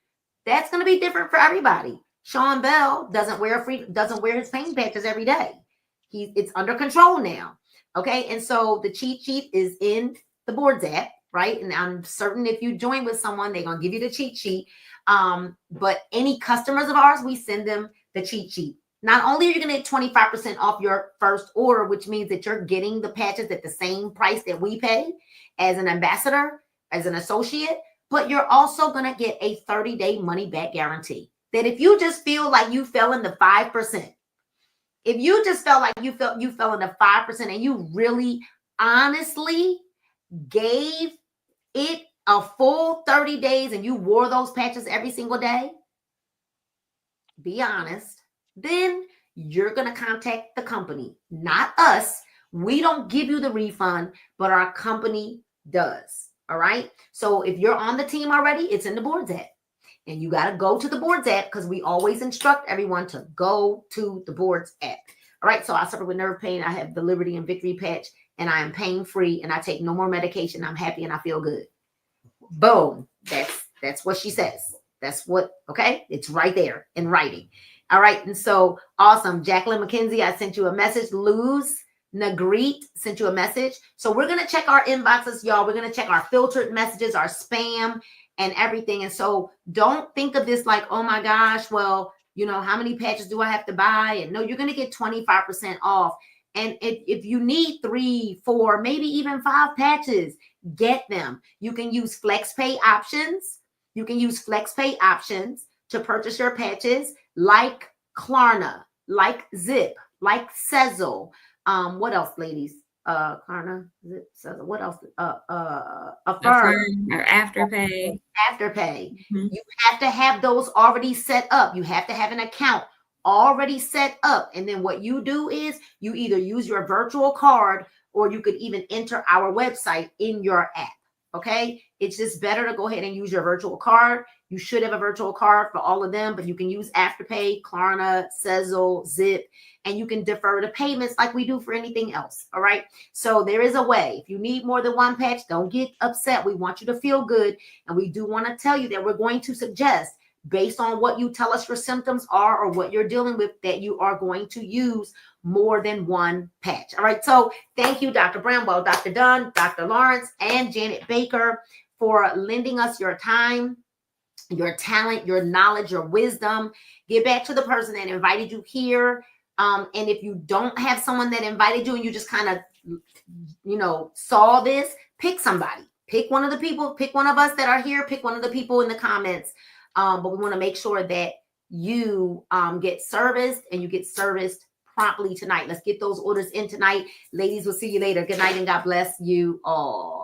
That's going to be different for everybody. Sean Bell doesn't wear his pain patches every day. It's under control now. Okay. And so the cheat sheet is in the Boards app. right? And I'm certain if you join with someone, they're going to give you the cheat sheet. But any customers of ours, we send them the cheat sheet. Not only are you going to get 25% off your first order, which means that you're getting the patches at the same price that we pay as an ambassador, as an associate, but you're also going to get a 30-day money back guarantee. That if you just feel like you fell in the 5%, if you just felt like you fell in the 5% and you really honestly gave it a full 30 days and you wore those patches every single day, be honest, then you're going to contact the company, not us. We don't give you the refund, but our company does. All right. So if you're on the team already, it's in the boards app. And you got to go to the boards app because we always instruct everyone to go to the boards app. All right. So I suffer with nerve pain. I have the Liberty and Victory patch and I am pain free and I take no more medication. I'm happy and I feel good. Boom. That's what she says. That's what, okay. It's right there in writing. All right. And so awesome. Jacqueline McKenzie, I sent you a message. Luz Nagreet sent you a message. So we're going to check our inboxes, y'all. We're going to check our filtered messages, our spam and everything. And so don't think of this like, oh my gosh, well, you know, how many patches do I have to buy? And no, you're going to get 25% off. And if you need 3, 4, maybe even 5 patches, get them. You can use FlexPay options. You can use FlexPay options to purchase your patches like Klarna, like Zip, like Sezzle. What else, ladies? Klarna, Zip, Sezzle. What else? Affirm or Afterpay. Afterpay. You have to have those already set up. You have to have an account already set up. And then what you do is you either use your virtual card or you could even enter our website in your app. Okay. It's just better to go ahead and use your virtual card. You should have a virtual card for all of them, but you can use Afterpay, Klarna, Sezzle, Zip, and you can defer the payments like we do for anything else. All right. So there is a way. If you need more than one patch, don't get upset. We want you to feel good. And we do want to tell you that we're going to suggest, based on what you tell us your symptoms are or what you're dealing with, that you are going to use more than one patch. All right. So thank you, Dr. Bramwell, Dr. Dunn, Dr. Lawrence, and Janet Baker for lending us your time, your talent, your knowledge, your wisdom. Get back to the person that invited you here. And if you don't have someone that invited you and you just kind of, you know, saw this, pick somebody. Pick one of the people, pick one of us that are here, pick one of the people in the comments. But we want to make sure that you get serviced and you get serviced promptly tonight. Let's get those orders in tonight. Ladies, we'll see you later. Good night and God bless you all.